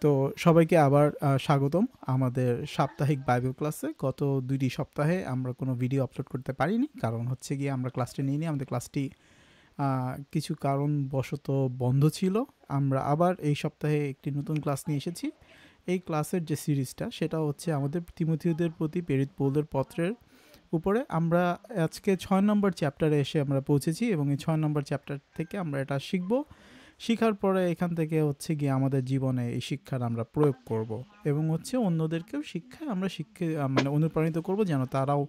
তো সবাইকে আবার স্বাগতম আমাদের সাপ্তাহিক বাইবেল ক্লাসে। গত ২টি সপ্তাহে আমরা কোনো ভিডিও আপলোড করতে পারিনি। কারণ হচ্ছে গিয়ে আমরা ক্লাসটি নিইনি। আমাদের ক্লাসটি কিছু কারণবশত বন্ধ ছিল। আমরা আবার এই সপ্তাহে একটি নতুন ক্লাস নিয়ে এসেছি। এই ক্লাসের যে সিরিজটা সেটা হচ্ছে আমাদের তিমথিয়ুদের প্রতি প্রেরিত পৌলের পত্রের উপরে। আমরা আজকে ৬ নম্বর চ্যাপ্টারে এসে আমরা পৌঁছেছি এবং এই ৬ নম্বর চ্যাপ্টার থেকে আমরা এটা শিখব। শিখার পরে এখান থেকে হচ্ছে গিয়ে আমাদের জীবনে এই শিক্ষার আমরা প্রয়োগ করব এবং হচ্ছে অন্যদেরকেও শিক্ষায় আমরা মানে অনুপ্রাণিত করব যেন তারাও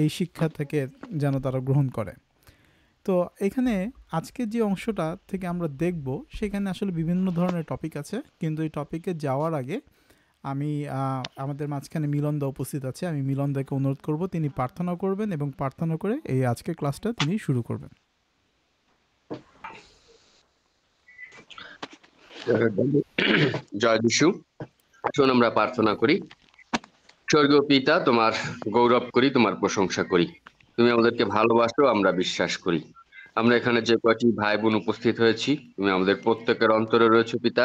এই শিক্ষা থেকে যেন তারা গ্রহণ করে। তো এখানে আজকের যে অংশটা থেকে আমরা দেখব সেখানে আসলে বিভিন্ন ধরনের টপিক আছে, কিন্তু এই টপিকে যাওয়ার আগে আমি আমাদের মাঝখানে মিলনদা উপস্থিত আছে। আমি মিলনদাকে অনুরোধ করব তিনি প্রার্থনা করবেন এবং প্রার্থনা করে এই আজকের ক্লাসটা তিনি শুরু করবেন। জয় যিশু। শোন, আমরা প্রার্থনা করি। স্বর্গীয় পিতা, তোমার গৌরব করি, তোমার প্রশংসা করি। তুমি আমাদেরকে ভালোবাসো, আমরা বিশ্বাস করি। আমরা এখানে যে কয়টি ভাই বোন উপস্থিত হয়েছি, তুমি আমাদের প্রত্যেকের অন্তরে রয়েছে পিতা,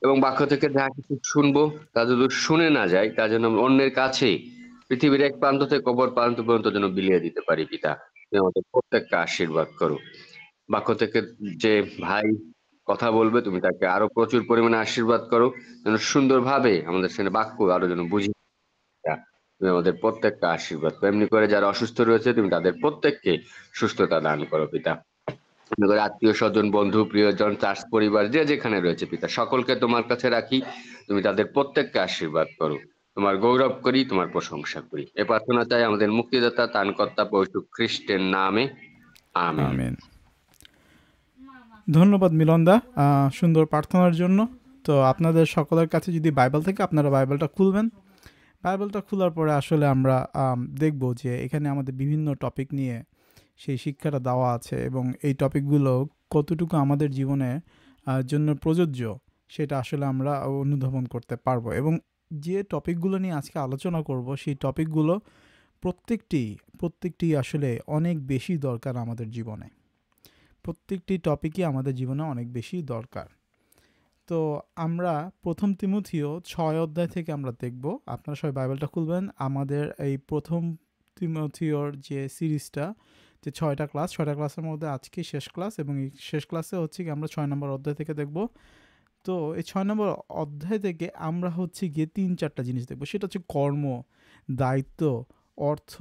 এবং বাক্য থেকে যা কিছু শুনবো তা যদি শুনে না যায় তা যেন আমরা অন্যের কাছে পৃথিবীর এক প্রান্ত থেকে অপর প্রান্ত পর্যন্ত যেন বিলিয়ে দিতে পারি পিতা। তুমি আমাদের প্রত্যেককে আশীর্বাদ করো। বাক্য থেকে যে ভাই কথা বলবে তুমি তাকে আরো প্রচুর পরিমাণে আশীর্বাদ করো, যেন সুন্দরভাবে আমাদের সেখানে বাক্য আরো যেন বুঝি। তুমি আমাদের প্রত্যেককে আশীর্বাদ করো। এমনি করে যারা অসুস্থ রয়েছে তুমি তাদের প্রত্যেককে সুস্থতা দান করো পিতা। এমনি করে আত্মীয় স্বজন, বন্ধু, প্রিয়জন, চার্চ পরিবার যে যেখানে রয়েছে পিতা, সকলকে তোমার কাছে রাখি। তুমি তাদের প্রত্যেককে আশীর্বাদ করো। তোমার গৌরব করি, তোমার প্রশংসা করি। এ প্রার্থনা চাই আমাদের মুক্তিদাতা ত্রাণকর্তা প্রভু খ্রিস্টের নামে, আমেন। আমেন। ধন্যবাদ মিলনদা সুন্দর প্রার্থনার জন্য। তো আপনাদের সকলের কাছে যদি বাইবেল থেকে আপনারা বাইবেলটা খুলবেন। বাইবেলটা খোলার পরে আসলে আমরা দেখব যে এখানে আমাদের বিভিন্ন টপিক নিয়ে সেই শিক্ষাটা দেওয়া আছে এবং এই টপিকগুলো কতটুকু আমাদের জীবনে জন্য প্রযোজ্য সেটা আসলে আমরা অনুধাবন করতে পারবো। এবং যে টপিকগুলো নিয়ে আজকে আলোচনা করব সেই টপিকগুলো প্রত্যেকটি আসলে অনেক বেশি দরকার আমাদের জীবনে। প্রত্যেকটি টপিকই আমাদের জীবনে অনেক বেশি দরকার। তো আমরা প্রথম তিমথিও ৬ অধ্যায় থেকে আমরা দেখব। আপনারা সবাই বাইবেলটা খুলবেন। আমাদের এই প্রথম তিমথিওর যে সিরিজটা, যে ৬টা ক্লাসের মধ্যে আজকে শেষ ক্লাস এবং এই শেষ ক্লাসে হচ্ছে কি আমরা ৬ নম্বর অধ্যায় থেকে দেখব। তো এই ৬ নম্বর অধ্যায় থেকে আমরা হচ্ছে গিয়ে ৩-৪টা জিনিস দেখব। সেটা হচ্ছে কর্ম, দায়িত্ব, অর্থ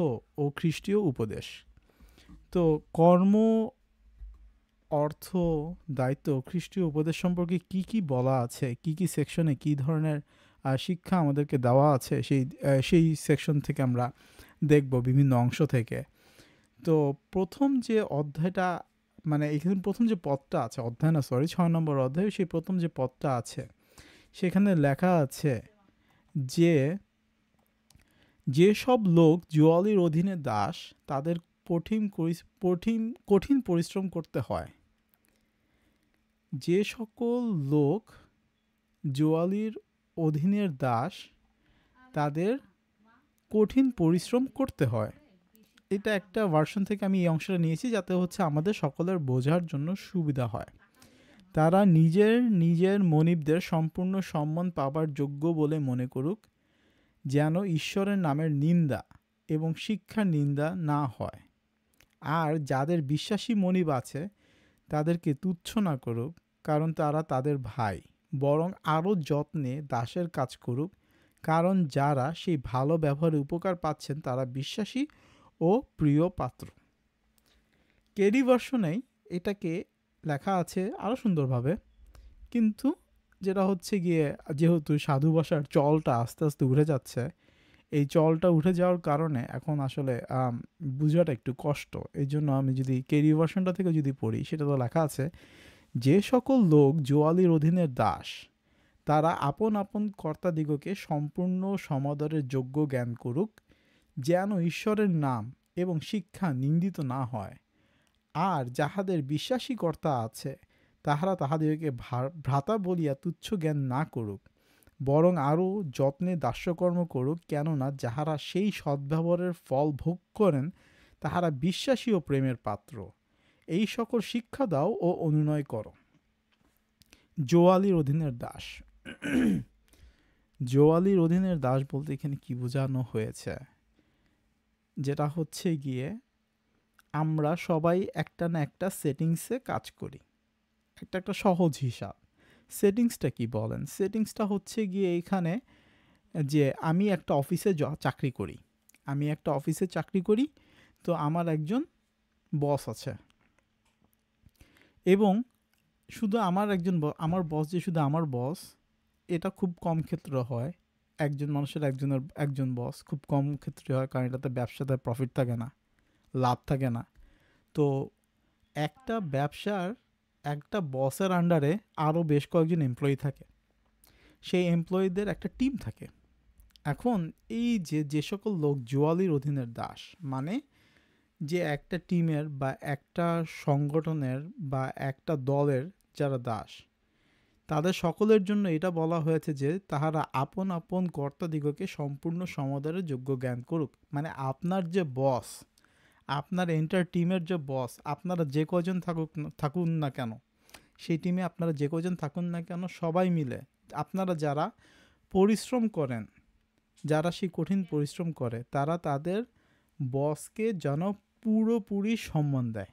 ও খ্রিস্টীয় উপদেশ। তো কর্ম, অর্থ, দায়িত্ব, খ্রিস্টীয় উপদেশ সম্পর্কে কি কি বলা আছে, কি কি সেকশনে কি ধরনের শিক্ষা আমাদেরকে দেওয়া আছে সেই সেকশন থেকে আমরা দেখব বিভিন্ন অংশ থেকে। তো প্রথম যে অধ্যায়টা, মানে এখানে প্রথম যে পদটা আছে, অধ্যায় না সরি ৬ নম্বর অধ্যায়, সেই প্রথম যে পদটা আছে সেখানে লেখা আছে যে যেসব লোক জুয়ালির অধীনে দাস তাদের কঠিন পরিশ্রম করতে হয়। যে সকল লোক জুয়ালির অধীনের দাস তাদের কঠিন পরিশ্রম করতে হয়। এটা একটা ভার্সন থেকে আমি এই অংশটা নিয়েছি যাতে হচ্ছে আমাদের সকলের বোঝার জন্য সুবিধা হয়। তারা নিজের মনিবদের সম্পূর্ণ সম্মান পাবার যোগ্য বলে মনে করুক, যেন ঈশ্বরের নামের নিন্দা এবং শিক্ষার নিন্দা না হয়। আর যাদের বিশ্বাসী মনিব আছে তাদেরকে তুচ্ছ না করুক, কারণ তারা তাদের ভাই, বরং আরও যত্নে দাসের কাজ করুক, কারণ যারা সেই ভালো ব্যবহারে উপকার পাচ্ছেন তারা বিশ্বাসী ও প্রিয় পাত্র। কেডি ভার্সনেই এটাকে লেখা আছে আরও সুন্দরভাবে, কিন্তু যেটা হচ্ছে গিয়ে যেহেতু সাধু ভাষার চলটা আস্তে আস্তে উঠে যাচ্ছে, এই চলটা উঠে যাওয়ার কারণে এখন আসলে বোঝাটা একটু কষ্ট। এই জন্য আমি যদি কেডি ভার্সনটা থেকে যদি পড়ি, সেটা তো লেখা আছে যে সকল লোক জোয়ালির অধীনের দাস তারা আপন আপন কর্তাদিগকে সম্পূর্ণ সমাদরের যোগ্য জ্ঞান করুক, যেন ঈশ্বরের নাম এবং শিক্ষা নিন্দিত না হয়। আর যাহাদের বিশ্বাসী কর্তা আছে তাহারা তাহাদিগকে ভ্রাতা বলিয়া তুচ্ছ জ্ঞান না করুক, বরং আরও যত্নে দাস্যকর্ম করুক, কেননা যাহারা সেই সদ্ব্যবহারের ফল ভোগ করেন তাহারা বিশ্বাসী ও প্রেমের পাত্র। এই সকল শিক্ষা দাও ও অনুনয় করো। জোয়ালির অধীনের দাস, জোয়ালির অধীনের দাস বলতে এখানে কি বোঝানো হয়েছে, যেটা হচ্ছে গিয়ে আমরা সবাই একটা না একটা সেটিংসে কাজ করি। একটা সহজ হিসাব। সেটিংসটা কি বলেন? সেটিংসটা হচ্ছে গিয়ে এখানে যে আমি একটা অফিসে চাকরি করি। আমি একটা অফিসে চাকরি করি, তো আমার একজন বস আছে, এবং শুধু আমার একজন আমার বস যে শুধু আমার বস, এটা খুব কম ক্ষেত্রে হয়। একজন মানুষের একজন বস খুব কম ক্ষেত্রে হয়, কারণ এটাতে ব্যবসাতে প্রফিট থাকে না, লাভ থাকে না। তো একটা ব্যবসার একটা বসের আন্ডারে আরও বেশ কয়েকজন এমপ্লয়ি থাকে, সেই এমপ্লয়িদের একটা টিম থাকে। এখন এই যে সকল লোক জোয়ালির অধীনের দাস, মানে যে একটা টিমের বা একটা সংগঠনের বা একটা দলের যারা দাস, তাদের সকলের জন্য এটা বলা হয়েছে যে তাহারা আপন আপন কর্তাদিগকে সম্পূর্ণ সমাদরের যোগ্য জ্ঞান করুক। মানে আপনার যে বস, আপনার এন্টার টিমের যে বস, আপনারা যে কজন থাকুন না কেন, সেই টিমে আপনারা যে কজন থাকুন না কেন, সবাই মিলে আপনারা যারা পরিশ্রম করেন, যারা সেই কঠিন পরিশ্রম করে, তারা তাদের বসকে যেন পুরোপুরি সম্মান দেয়।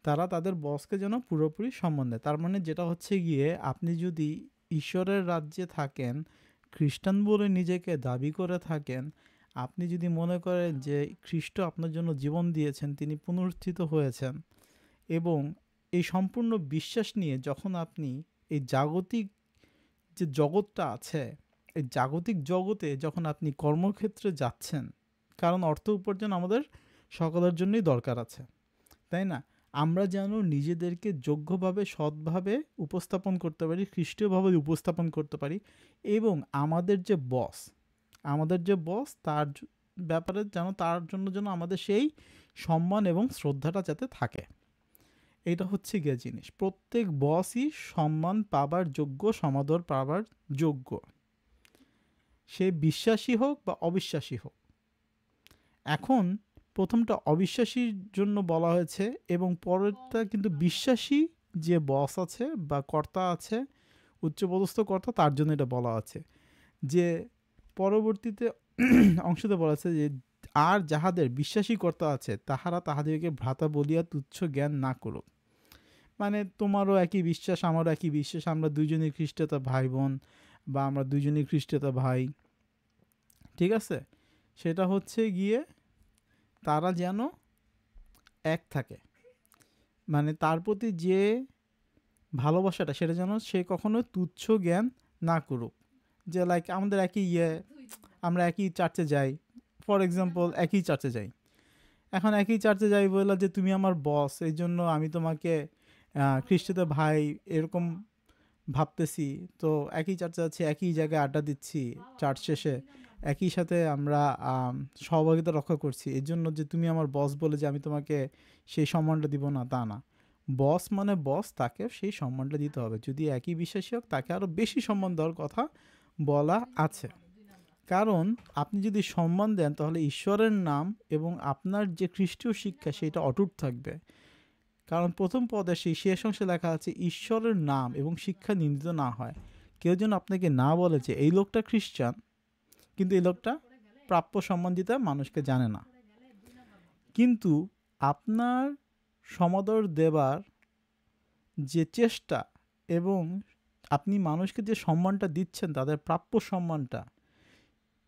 তারা তাদের বসকে যেন পুরোপুরি সম্মান দেয়। তার মানে যেটা হচ্ছে গিয়ে, আপনি যদি ঈশ্বরের রাজ্যে থাকেন, খ্রিস্টান বলে নিজেকে দাবি করে থাকেন, আপনি যদি মনে করেন যে খ্রিস্ট আপনার জন্য জীবন দিয়েছেন, তিনি পুনরুত্থিত হয়েছেন, এবং এই সম্পূর্ণ বিশ্বাস নিয়ে যখন আপনি এই জাগতিক যে জগৎটা আছে, এই জাগতিক জগতে যখন আপনি কর্মক্ষেত্রে যাচ্ছেন, কারণ অর্থ উপার্জন আমাদের সকলের জন্যই দরকার আছে, তাই না? আমরা যেন নিজেদেরকে যোগ্যভাবে সৎভাবে উপস্থাপন করতে পারি, খ্রিস্টীয়ভাবে উপস্থাপন করতে পারি, এবং আমাদের যে বস তার ব্যাপারে যেন, তার জন্য যেন আমাদের সেই সম্মান এবং শ্রদ্ধাটা যাতে থাকে। এটা হচ্ছে গিয়ে জিনিস। প্রত্যেক বসই সম্মান পাবার যোগ্য, সমাদর পাবার যোগ্য, সে বিশ্বাসী হোক বা অবিশ্বাসী হোক। এখন প্রথমটা অবিশ্বাসীর জন্য বলা হয়েছে, এবং পরেরটা কিন্তু বিশ্বাসী যে বস আছে বা কর্তা আছে, উচ্চপদস্থ কর্তা, তার জন্য এটা বলা আছে। যে পরবর্তীতে অংশতে বলা আছে যে, আর যাহাদের বিশ্বাসী কর্তা আছে, তাহারা তাহাদেরকে ভ্রাতা বলিয়া তুচ্ছ জ্ঞান না করুক। মানে তোমারও একই বিশ্বাস, আমারও একই বিশ্বাস, আমরা দুইজনই খ্রিস্টতা ভাই বোন, বা আমরা দুইজনই খ্রিস্টতা ভাই, ঠিক আছে? সেটা হচ্ছে গিয়ে তারা যেন এক থাকে, মানে তার প্রতি যে ভালোবাসাটা, সেটা যেন সে কখনো তুচ্ছ জ্ঞান না করুক। যে লাইক আমাদের একই আমরা একই চার্চে যাই, ফর এক্সাম্পল একই চার্চে যাই। এখন একই চার্চে যাই বললা যে তুমি আমার বস, এই জন্য আমি তোমাকে খ্রিস্টতে ভাই এরকম ভাবতেছি। তো একই চার্চে আছি, একই জায়গায় আড্ডা দিচ্ছি, চার্চ শেষে একই সাথে আমরা সহভাগিতা রক্ষা করছি, এর জন্য যে তুমি আমার বস বলে যে আমি তোমাকে সেই সম্মানটা দিব না, তা না। বস মানে বস, তাকে সেই সম্মানটা দিতে হবে। যদি একই বিশ্বাসী হোক, তাকে আরও বেশি সম্মান দেওয়ার কথা বলা আছে। কারণ আপনি যদি সম্মান দেন, তাহলে ঈশ্বরের নাম এবং আপনার যে খ্রিস্টীয় শিক্ষা, সেটা অটুট থাকবে। কারণ প্রথম পদে সেই শেষ অংশে লেখা আছে, ঈশ্বরের নাম এবং শিক্ষা নিন্দিত না হয়। কেউ যেন আপনাকে না বলে যে এই লোকটা খ্রিস্টান, কিন্তু এই লোকটা প্রাপ্য সম্মান দিতে মানুষকে জানে না। কিন্তু আপনার সমাদর দেবার যে চেষ্টা, এবং আপনি মানুষকে যে সম্মানটা দিচ্ছেন, তাদের প্রাপ্য সম্মানটা,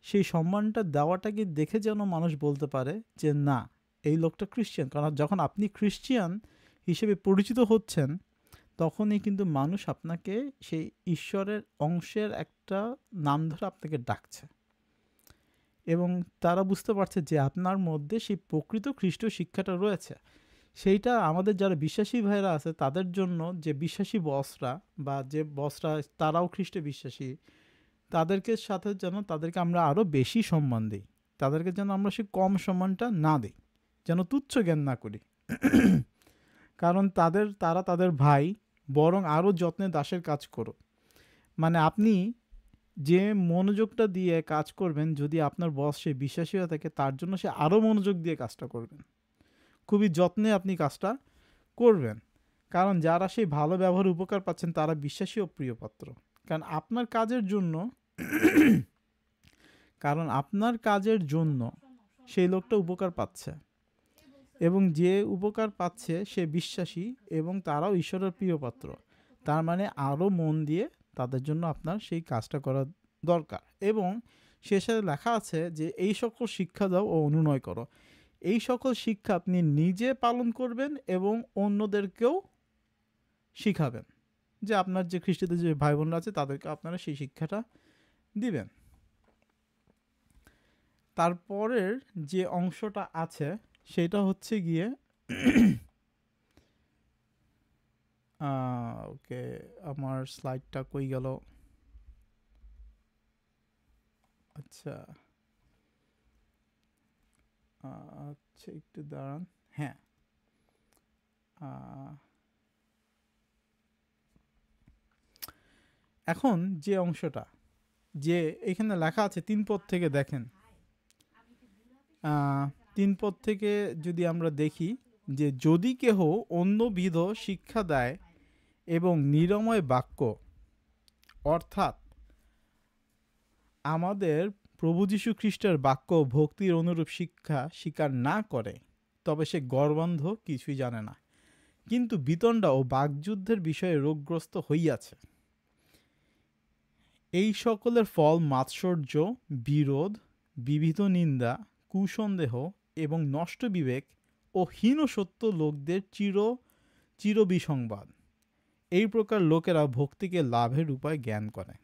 সেই সম্মানটা দেওয়াটাকে দেখে যেন মানুষ বলতে পারে যে না, এই লোকটা খ্রিস্টান। কারণ যখন আপনি খ্রিস্টান হিসেবে পরিচিত হচ্ছেন, তখনই কিন্তু মানুষ আপনাকে সেই ঈশ্বরের অংশের একটা নাম ধরে আপনাকে ডাকছে, এবং তারা বুঝতে পারছে যে আপনার মধ্যে সেই প্রকৃত খ্রিস্ট শিক্ষাটা রয়েছে। সেইটা আমাদের যারা বিশ্বাসী ভাইরা আছে, তাদের জন্য যে বিশ্বাসী বসরা, বা যে বসরা তারাও খ্রিস্টে বিশ্বাসী, তাদেরকে সাথে যেন তাদেরকে আমরা আরও বেশি সম্মান দিই, তাদেরকে যেন আমরা সেই কম সম্মানটা না দিই, যেন তুচ্ছ জ্ঞান না করি। কারণ তারা তাদের ভাই, বরং আরও যত্নে দাসের কাজ করো। মানে আপনি যে মনোযোগটা দিয়ে কাজ করবেন, যদি আপনার বস সে বিশ্বাসী হয়ে থাকে, তার জন্য সে আরও মনোযোগ দিয়ে কাজটা করবেন, খুবই যত্নে আপনি কাজটা করবেন। কারণ যারা সেই ভালো ব্যবহার উপকার পাচ্ছেন তারা বিশ্বাসী ও প্রিয়পাত্র। কারণ আপনার কাজের জন্য কারণ আপনার কাজের জন্য সেই লোকটা উপকার পাচ্ছে, এবং যে উপকার পাচ্ছে সে বিশ্বাসী এবং তারাও ঈশ্বরের প্রিয়পাত্র। তার মানে আরও মন দিয়ে তাদের জন্য আপনার সেই কাজটা করা দরকার। এবং শেষে লেখা আছে যে এই সকল শিক্ষা দাও ও অনুনয় করো। এই সকল শিক্ষা আপনি নিজে পালন করবেন এবং অন্যদেরকেও শিখাবেন, যে আপনার যে খ্রিস্টদের যে ভাই বোনরা আছে তাদেরকে আপনারা সেই শিক্ষাটা দিবেন। তারপরের যে অংশটা আছে সেটা হচ্ছে গিয়ে ওকে, আমার স্লাইডটা কই গেল? আচ্ছা আচ্ছা, একটু দাঁড়ান। হ্যাঁ, এখন যে অংশটা যে এখানে লেখা আছে 3 পদ থেকে দেখেন, 3 পদ থেকে যদি আমরা দেখি যে যদি কেহ অন্যবিধ শিক্ষা দেয় এবং নিরময় বাক্য, অর্থাৎ আমাদের প্রভু যীশু খ্রিস্টের বাক্য ভক্তির অনুরূপ শিক্ষা স্বীকার না করে, তবে সে গর্বান্ধ, কিছুই জানে না, কিন্তু বিতণ্ডা ও বাকযুদ্ধের বিষয়ে রোগগ্রস্ত হইয়াছে। এই সকলের ফল মাৎসর্য, বিরোধ, বিবিধ নিন্দা, কুসন্দেহ এবং নষ্ট বিবেক ও হীন সত্য লোকদের চিরবিসংবাদ। এই প্রকার লোকেরা ভক্তিকে লাভের উপায় জ্ঞান করে।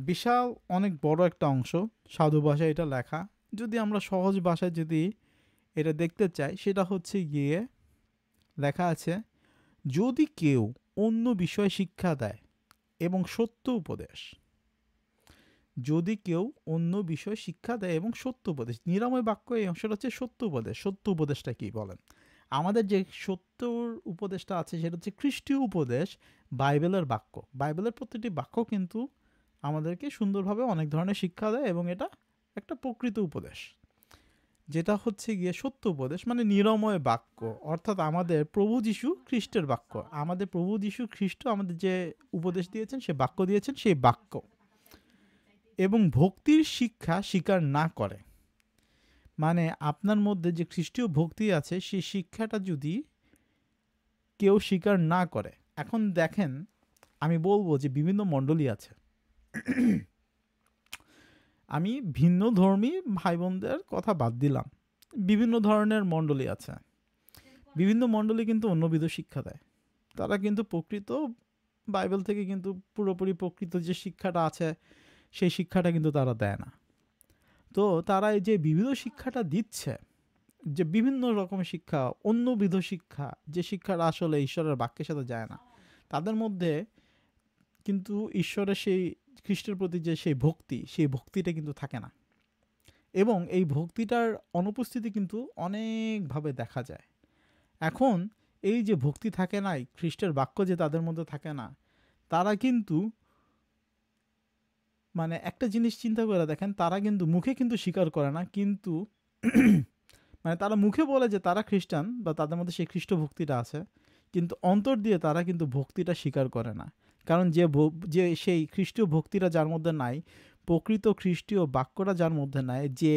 বিশাল অনেক বড় একটা অংশ, সাধু ভাষায় এটা লেখা। যদি আমরা সহজ ভাষায় যদি এটা দেখতে চাই, সেটা হচ্ছে গিয়ে লেখা আছে, যদি কেউ অন্য বিষয় শিক্ষা দেয় এবং সত্য উপদেশ, যদি কেউ অন্য বিষয় শিক্ষা দেয় এবং সত্য উপদেশ, নিরাময় বাক্য এই অংশটা হচ্ছে সত্য উপদেশ। সত্য উপদেশটা কি বলেন? আমাদের যে সত্যর উপদেশটা আছে সেটা হচ্ছে খ্রিস্টীয় উপদেশ, বাইবেলের বাক্য। বাইবেলের প্রতিটি বাক্য কিন্তু আমাদেরকে সুন্দরভাবে অনেক ধরনের শিক্ষা দেয় এবং এটা একটা প্রকৃত উপদেশ। যেটা হচ্ছে গিয়ে সত্য উপদেশ মানে নিরাময় বাক্য, অর্থাৎ আমাদের প্রভু যীশু খ্রিস্টের বাক্য। আমাদের প্রভু যীশু খ্রিস্ট আমাদের যে উপদেশ দিয়েছেন, সে বাক্য দিয়েছেন, সেই বাক্য। এবং ভক্তির শিক্ষা স্বীকার না করে, মানে আপনার মধ্যে যে খ্রিস্টীয় ভক্তি আছে সেই শিক্ষাটা যদি কেউ স্বীকার না করে। এখন দেখেন, আমি বলবো যে বিভিন্ন মণ্ডলী আছে, আমি ভিন্ন ধর্মী ভাই বোনদের কথা বাদ দিলাম, বিভিন্ন ধরনের মণ্ডলী আছে। বিভিন্ন মণ্ডলী কিন্তু অন্যবিধ শিক্ষা দেয়। তারা কিন্তু প্রকৃত বাইবেল থেকে কিন্তু পুরোপুরি প্রকৃত যে শিক্ষাটা আছে সেই শিক্ষাটা কিন্তু তারা দেয় না। তো তারা এই যে বিবিধ শিক্ষাটা দিচ্ছে, যে বিভিন্ন রকমের শিক্ষা, অন্যবিধ শিক্ষা, যে শিক্ষাটা আসলে ঈশ্বরের বাক্যের সাথে যায় না, তাদের মধ্যে কিন্তু ঈশ্বরের সেই খ্রিস্টের প্রতি যে সেই ভক্তি, সেই ভক্তিটা কিন্তু থাকে না। এবং এই ভক্তিটার অনুপস্থিতি কিন্তু অনেকভাবে দেখা যায়। এখন এই যে ভক্তি থাকে না, খ্রিস্টের বাক্য যে তাদের মধ্যে থাকে না, তারা কিন্তু মানে একটা জিনিস চিন্তা করে দেখেন, তারা কিন্তু মুখে কিন্তু স্বীকার করে না, কিন্তু মানে তারা মুখে বলে যে তারা খ্রিস্টান বা তাদের মধ্যে সেই খ্রিস্ট ভক্তিটা আছে, কিন্তু অন্তর দিয়ে তারা কিন্তু ভক্তিটা স্বীকার করে না। কারণ যে সেই খ্রিস্টীয় ভক্তিটা যার মধ্যে নাই, প্রকৃত খ্রিস্টীয় বাক্যটা যার মধ্যে নাই, যে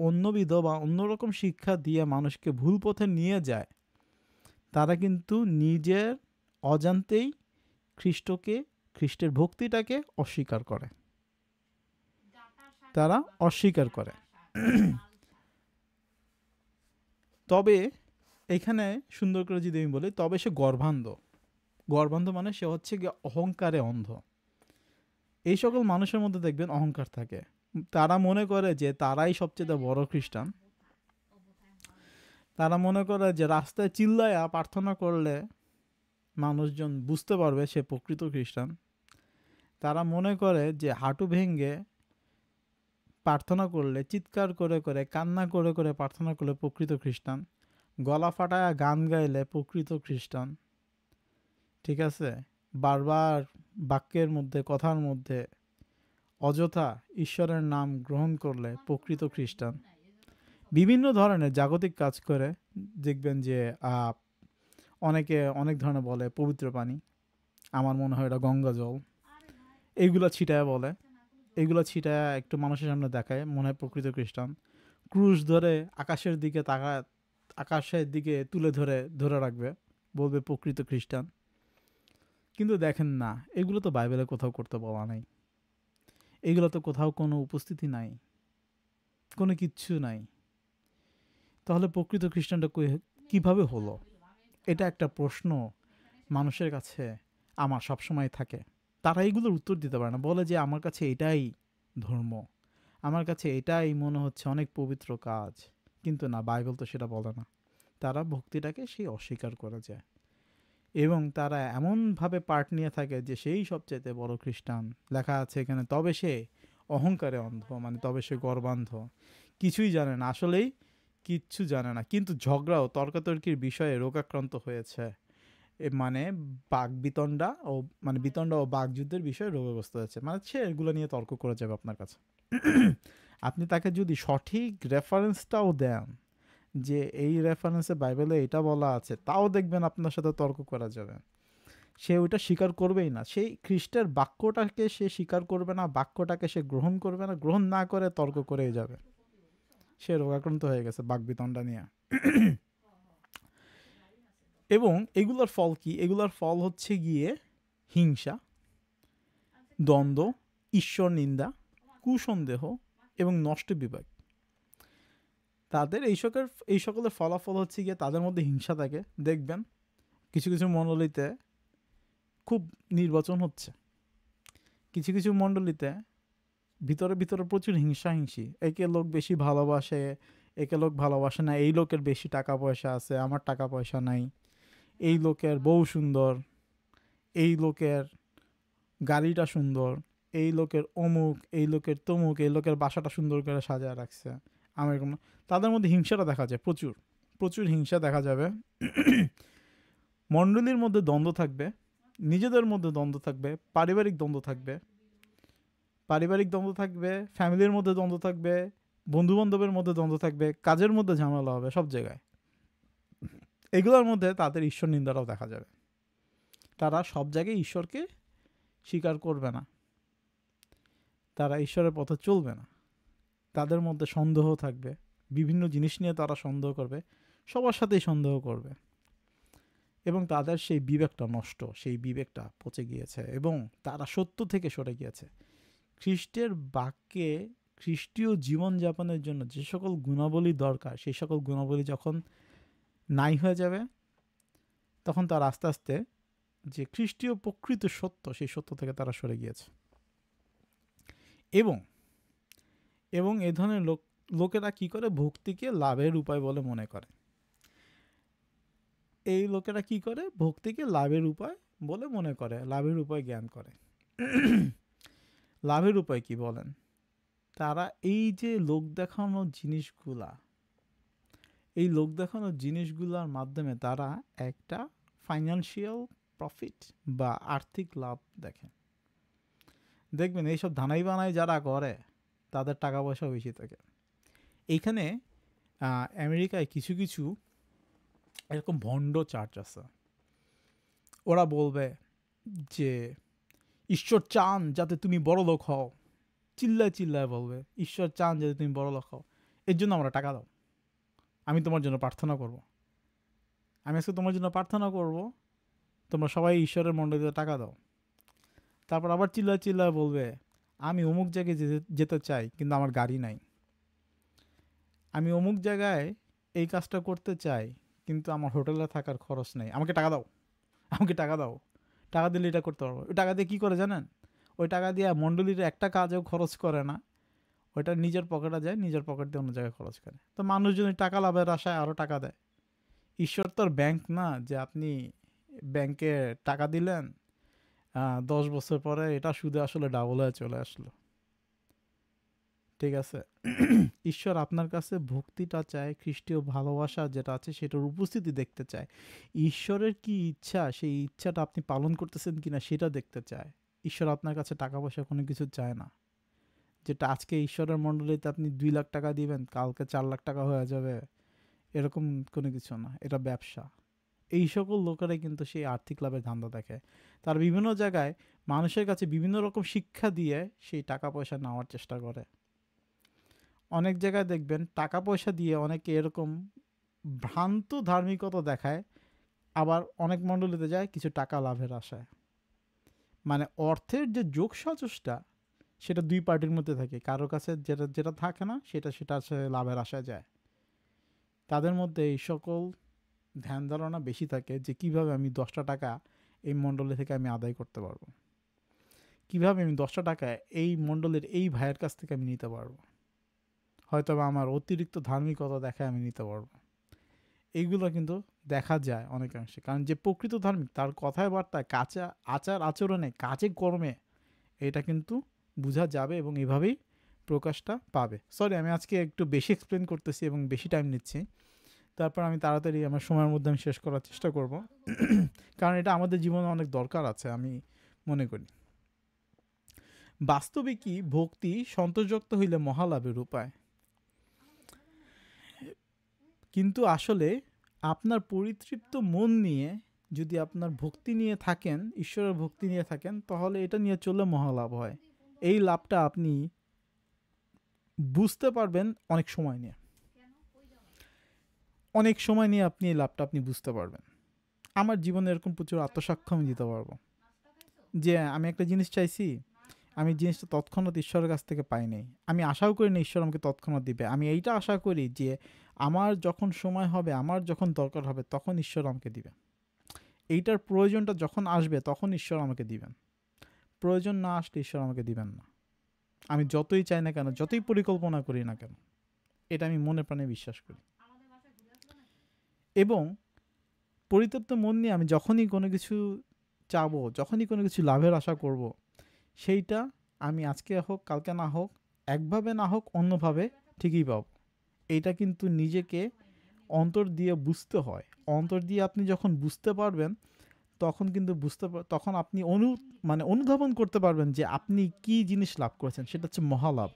অন্যবিধ বা অন্যরকম শিক্ষা দিয়ে মানুষকে ভুল পথে নিয়ে যায়, তারা কিন্তু নিজের অজান্তেই খ্রিস্টের ভক্তিটাকে অস্বীকার করে, তারা অস্বীকার করে। তবে এখানে সুন্দর করে যদি আমি বলি, তবে সে গর্ভান্ধ মানে সে হচ্ছে গিয়ে অহংকারে অন্ধ। এই সকল মানুষের মধ্যে দেখবেন অহংকার থাকে। তারা মনে করে যে তারাই সবচেয়ে বড় খ্রিস্টান। তারা মনে করে যে রাস্তায় চিল্লায়া প্রার্থনা করলে মানুষজন বুঝতে পারবে সে প্রকৃত খ্রিস্টান। তারা মনে করে যে হাঁটু ভেঙে প্রার্থনা করলে, চিৎকার করে করে, কান্না করে করে প্রার্থনা করলে প্রকৃত খ্রিস্টান। গলা ফাটায়া গান গাইলে প্রকৃত খ্রিস্টান। ঠিক আছে? বারবার বাক্যের মধ্যে, কথার মধ্যে অযথা ঈশ্বরের নাম গ্রহণ করলে প্রকৃত খ্রিস্টান। বিভিন্ন ধরনের জাগতিক কাজ করে দেখবেন যে অনেকে অনেক ধরনের বলে পবিত্র পানি, আমার মনে হয় এটা গঙ্গা জল। এইগুলা ছিটায় বলে, এইগুলা ছিটায় একটু মানুষের সামনে দেখায়, মনে হয় প্রকৃত খ্রিস্টান। ক্রুশ ধরে আকাশের দিকে আকাশের দিকে তুলে ধরে ধরে রাখবে, বলবে প্রকৃত খ্রিস্টান। কিন্তু দেখেন না, এগুলো তো বাইবেলে কোথাও করতে বলা নাই, এগুলো তো কোথাও কোনো উপস্থিতি নাই, কোনো কিচ্ছু নাই। তাহলে প্রকৃত খ্রিস্টানটা কিভাবে হলো? এটা একটা প্রশ্ন মানুষের কাছে আমার সবসময় থাকে। তারা এইগুলোর উত্তর দিতে পারে না, বলে যে আমার কাছে এটাই ধর্ম, আমার কাছে এটাই মনে হচ্ছে অনেক পবিত্র কাজ। কিন্তু না, বাইবেল তো সেটা বলে না। তারা ভক্তিটাকে সেই অস্বীকার করে যায়, এবং তারা এমনভাবে পার্ট নিয়ে থাকে যে সেই সবচেয়ে বড় খ্রিস্টান। লেখা আছে এখানে, তবে সে অহংকারে অন্ধ, মানে তবে সে গর্বান্ধ, কিছুই জানে না, আসলেই কিচ্ছু জানে না। কিন্তু ঝগড়া ও তর্কাতর্কির বিষয়ে রোগাক্রান্ত হয়েছে, মানে বাগবিতণ্ডা ও মানে বিতণ্ডা ও বাগযুদ্ধের বিষয়ে রোগগ্রস্ত হয়েছে, মানে সে এগুলো নিয়ে তর্ক করে যাবে আপনার কাছে। আপনি তাকে যদি সঠিক রেফারেন্সটাও দেন, যে এই রেফারেন্সে বাইবেলে এটা বলা আছে, তাও দেখবেন আপনার সাথে তর্ক করা যাবে। সে ওইটা স্বীকার করবেই না, সেই খ্রিস্টের বাক্যটাকে সে স্বীকার করবে না, বাক্যটাকে সে গ্রহণ করবে না, গ্রহণ না করে তর্ক করেই যাবে। সে রোগাক্রান্ত হয়ে গেছে বাগবিতণ্ডা নিয়ে। এবং এগুলোর ফল কি? এগুলোর ফল হচ্ছে গিয়ে হিংসা, দ্বন্দ্ব, ঈশ্বর নিন্দা, কুসন্দেহ এবং নষ্ট বিবেক। তাদের এই সকলের ফলাফল হচ্ছে গিয়ে তাদের মধ্যে হিংসা থাকে। দেখবেন কিছু কিছু মণ্ডলীতে খুব নির্বাচন হচ্ছে, কিছু কিছু মণ্ডলীতে ভিতরে ভিতরে প্রচুর হিংসি, একে লোক বেশি ভালোবাসে, একে লোক ভালোবাসে না, এই লোকের বেশি টাকা পয়সা আছে, আমার টাকা পয়সা নাই, এই লোকের বউ সুন্দর, এই লোকের গাড়িটা সুন্দর, এই লোকের অমুক, এই লোকের তমুক, এই লোকের বাসাটা সুন্দর করে সাজায় রাখছে, আমার কোনো। তাদের মধ্যে হিংসাটা দেখা যায়, প্রচুর প্রচুর হিংসা দেখা যাবে। মণ্ডলীর মধ্যে দ্বন্দ্ব থাকবে, নিজেদের মধ্যে দ্বন্দ্ব থাকবে, পারিবারিক দ্বন্দ্ব থাকবে, ফ্যামিলির মধ্যে দ্বন্দ্ব থাকবে, বন্ধু বান্ধবের মধ্যে দ্বন্দ্ব থাকবে, কাজের মধ্যে ঝামেলা হবে, সব জায়গায়। এগুলোর মধ্যে তাদের ঈশ্বর নিন্দাটাও দেখা যাবে। তারা সব জায়গায় ঈশ্বরকে স্বীকার করবে না, তারা ঈশ্বরের পথে চলবে না, তাদের মধ্যে সন্দেহ থাকবে, বিভিন্ন জিনিস নিয়ে তারা সন্দেহ করবে, সবার সাথেই সন্দেহ করবে, এবং তাদের সেই বিবেকটা নষ্ট, সেই বিবেকটা পচে গিয়েছে, এবং তারা সত্য থেকে সরে গিয়েছে। খ্রিস্টের বাক্যে খ্রিস্টীয় জীবনযাপনের জন্য যে সকল গুণাবলী দরকার, সেই সকল গুণাবলী যখন নাই হয়ে যাবে, তখন তার আস্তে আস্তে যে খ্রিস্টীয় প্রকৃত সত্য, সেই সত্য থেকে তারা সরে গিয়েছে। এবং এবং এ ধরনের লোকেরা কি করে? ভক্তিকে লাভের উপায় বলে মনে করে। এই লোকেরা কি করে? ভক্তিকে লাভের উপায় বলে মনে করে, লাভের উপায় জ্ঞান করে। লাভের উপায় কি বলেন? তারা এই যে লোক দেখানো জিনিসগুলা, এই লোক দেখানো জিনিসগুলোর মাধ্যমে তারা একটা ফাইন্যান্সিয়াল প্রফিট বা আর্থিক লাভ দেখে। দেখবেন এইসব ধানাই বানাই যারা করে, তাদের টাকা পয়সা বেশি থাকে। এইখানে আমেরিকায় কিছু কিছু এরকম ভণ্ড চার্চ আছে, ওরা বলবে যে ঈশ্বর চান যাতে তুমি বড় লোক হও, চিল্লায় চিল্লায় বলবে ঈশ্বর চান যাতে তুমি বড় লোক হও, এর জন্য আমরা টাকা দাও, আমি তোমার জন্য প্রার্থনা করব, আমি আজকে তোমার জন্য প্রার্থনা করব, তোমরা সবাই ঈশ্বরের মণ্ডলীতে টাকা দাও। তারপর আবার চিল্লায় চিল্লায় বলবে আমি অমুক জায়গায় যেতে চাই, কিন্তু আমার গাড়ি নাই, আমি অমুক জায়গায় এই কাজটা করতে চাই, কিন্তু আমার হোটেলে থাকার খরচ নেই, আমাকে টাকা দাও, আমাকে টাকা দাও, টাকা দিলে এটা করতে পারবো। ওই টাকা দিয়ে কী করে জানেন? ওই টাকা দিয়ে মণ্ডলীর একটা কাজেও খরচ করে না, ওইটা নিজের পকেটে যায়, নিজের পকেট দিয়ে অন্য জায়গায় খরচ করে। তো মানুষজন টাকা লাভের আশায় আরও টাকা দেয়। ঈশ্বর তো আর ব্যাংক না যে আপনি ব্যাংকে টাকা দিলেন, 10 বছর পরে এটা সুদে আসলে ডাবল হয়ে চলে আসলো। ঠিক আছে? ঈশ্বর আপনার কাছে ভক্তিটা চায়, খ্রিস্টীয় ভালোবাসা যেটা আছে সেটার উপস্থিতি দেখতে চায়। ঈশ্বরের কি ইচ্ছা, সেই ইচ্ছাটা আপনি পালন করতেছেন কিনা সেটা দেখতে চায়। ঈশ্বর আপনার কাছে টাকা পয়সা কোনো কিছু চায় না, যেটা আজকে ঈশ্বরের মণ্ডলীতে আপনি 2 লাখ টাকা দিবেন, কালকে 4 লাখ টাকা হয়ে যাবে, এরকম কোনো কিছু না। এটা ব্যবসা। এই সকল লোকেরাই কিন্তু সেই আর্থিক লাভের ধান্দা দেখে। তারা বিভিন্ন জায়গায় মানুষের কাছে বিভিন্ন রকম শিক্ষা দিয়ে সেই টাকা পয়সা নেওয়ার চেষ্টা করে। অনেক জায়গায় দেখবেন টাকা পয়সা দিয়ে অনেকে এরকম ভ্রান্ত ধার্মিকতা দেখায়, আবার অনেক মণ্ডলীতে যায় কিছু টাকা লাভের আশায়। মানে অর্থের যে যোগসাজশটা সেটা দুই পার্টির মধ্যে থাকে, কারো কাছে যেটা যেটা থাকে না সেটা সে লাভের আশায় যায়। তাদের মধ্যে এই সকল ধ্যান ধারণা বেশি থাকে যে কিভাবে আমি 10টা টাকা এই মণ্ডলী থেকে আমি আদায় করতে পারবো, কিভাবে আমি 10টা টাকা এই মণ্ডলের এই ভাইয়ের কাছ থেকে আমি নিতে পারবো, হয়তো বা আমার অতিরিক্ত ধার্মিকতা দেখায় আমি নিতে পারবো। এইগুলো কিন্তু দেখা যায় অনেকাংশে, কারণ যে প্রকৃত ধার্মিক তার কথায় বার্তায় কাঁচা আচার আচরণে কাজে কর্মে এটা কিন্তু বোঝা যাবে এবং এভাবেই প্রকাশটা পাবে। সরি, আমি আজকে একটু বেশি এক্সপ্লেন করতেছি এবং বেশি টাইম নিচ্ছি, তারপর আমি তাড়াতাড়ি আমার সময়ের মধ্যে আমি শেষ করার চেষ্টা করব, কারণ এটা আমাদের জীবনে অনেক দরকার আছে আমি মনে করি। বাস্তবিকই ভক্তি সন্তোষযুক্ত হইলে মহালাভের উপায়। কিন্তু আসলে আপনার পরিতৃপ্ত মন নিয়ে যদি আপনার ভক্তি নিয়ে থাকেন, ঈশ্বরের ভক্তি নিয়ে থাকেন, তাহলে এটা নিয়ে চললে মহালাভ হয়। এই লাভটা আপনি বুঝতে পারবেন অনেক সময় নিয়ে, অনেক সময় নিয়ে আপনি এই লাভটা আপনি বুঝতে পারবেন। আমার জীবনে এরকম প্রচুর আত্মসাক্ষ্য আমি দিতে পারবো যে আমি একটা জিনিস চাইছি, আমি জিনিসটা তৎক্ষণাৎ ঈশ্বরের কাছ থেকে পাই নাই। আমি আশাও করি না ঈশ্বর আমাকে তৎক্ষণাৎ দিবে, আমি এইটা আশা করি যে আমার যখন সময় হবে, আমার যখন দরকার হবে তখন ঈশ্বর আমাকে দিবে। এইটার প্রয়োজনটা যখন আসবে তখন ঈশ্বর আমাকে দিবেন, প্রয়োজন না আসলে ঈশ্বর আমাকে দিবেন না। আমি যতই চাই না কেন, যতই পরিকল্পনা করি না কেন, এটা আমি মনে প্রাণে বিশ্বাস করি। এবং পরিতৃপ্ত মন নিয়ে আমি যখনই কোনো কিছু চাবো, যখনই কোনো কিছু লাভের আশা করব, সেইটা আমি আজকে হোক কালকে না হোক, একভাবে না হোক অন্যভাবে ঠিকই পাবো। এইটা কিন্তু নিজেকে অন্তর দিয়ে বুঝতে হয়। অন্তর দিয়ে আপনি যখন বুঝতে পারবেন তখন কিন্তু তখন আপনি অনুধাবন করতে পারবেন যে আপনি কি জিনিস লাভ করেছেন, সেটা হচ্ছে মহালাভ।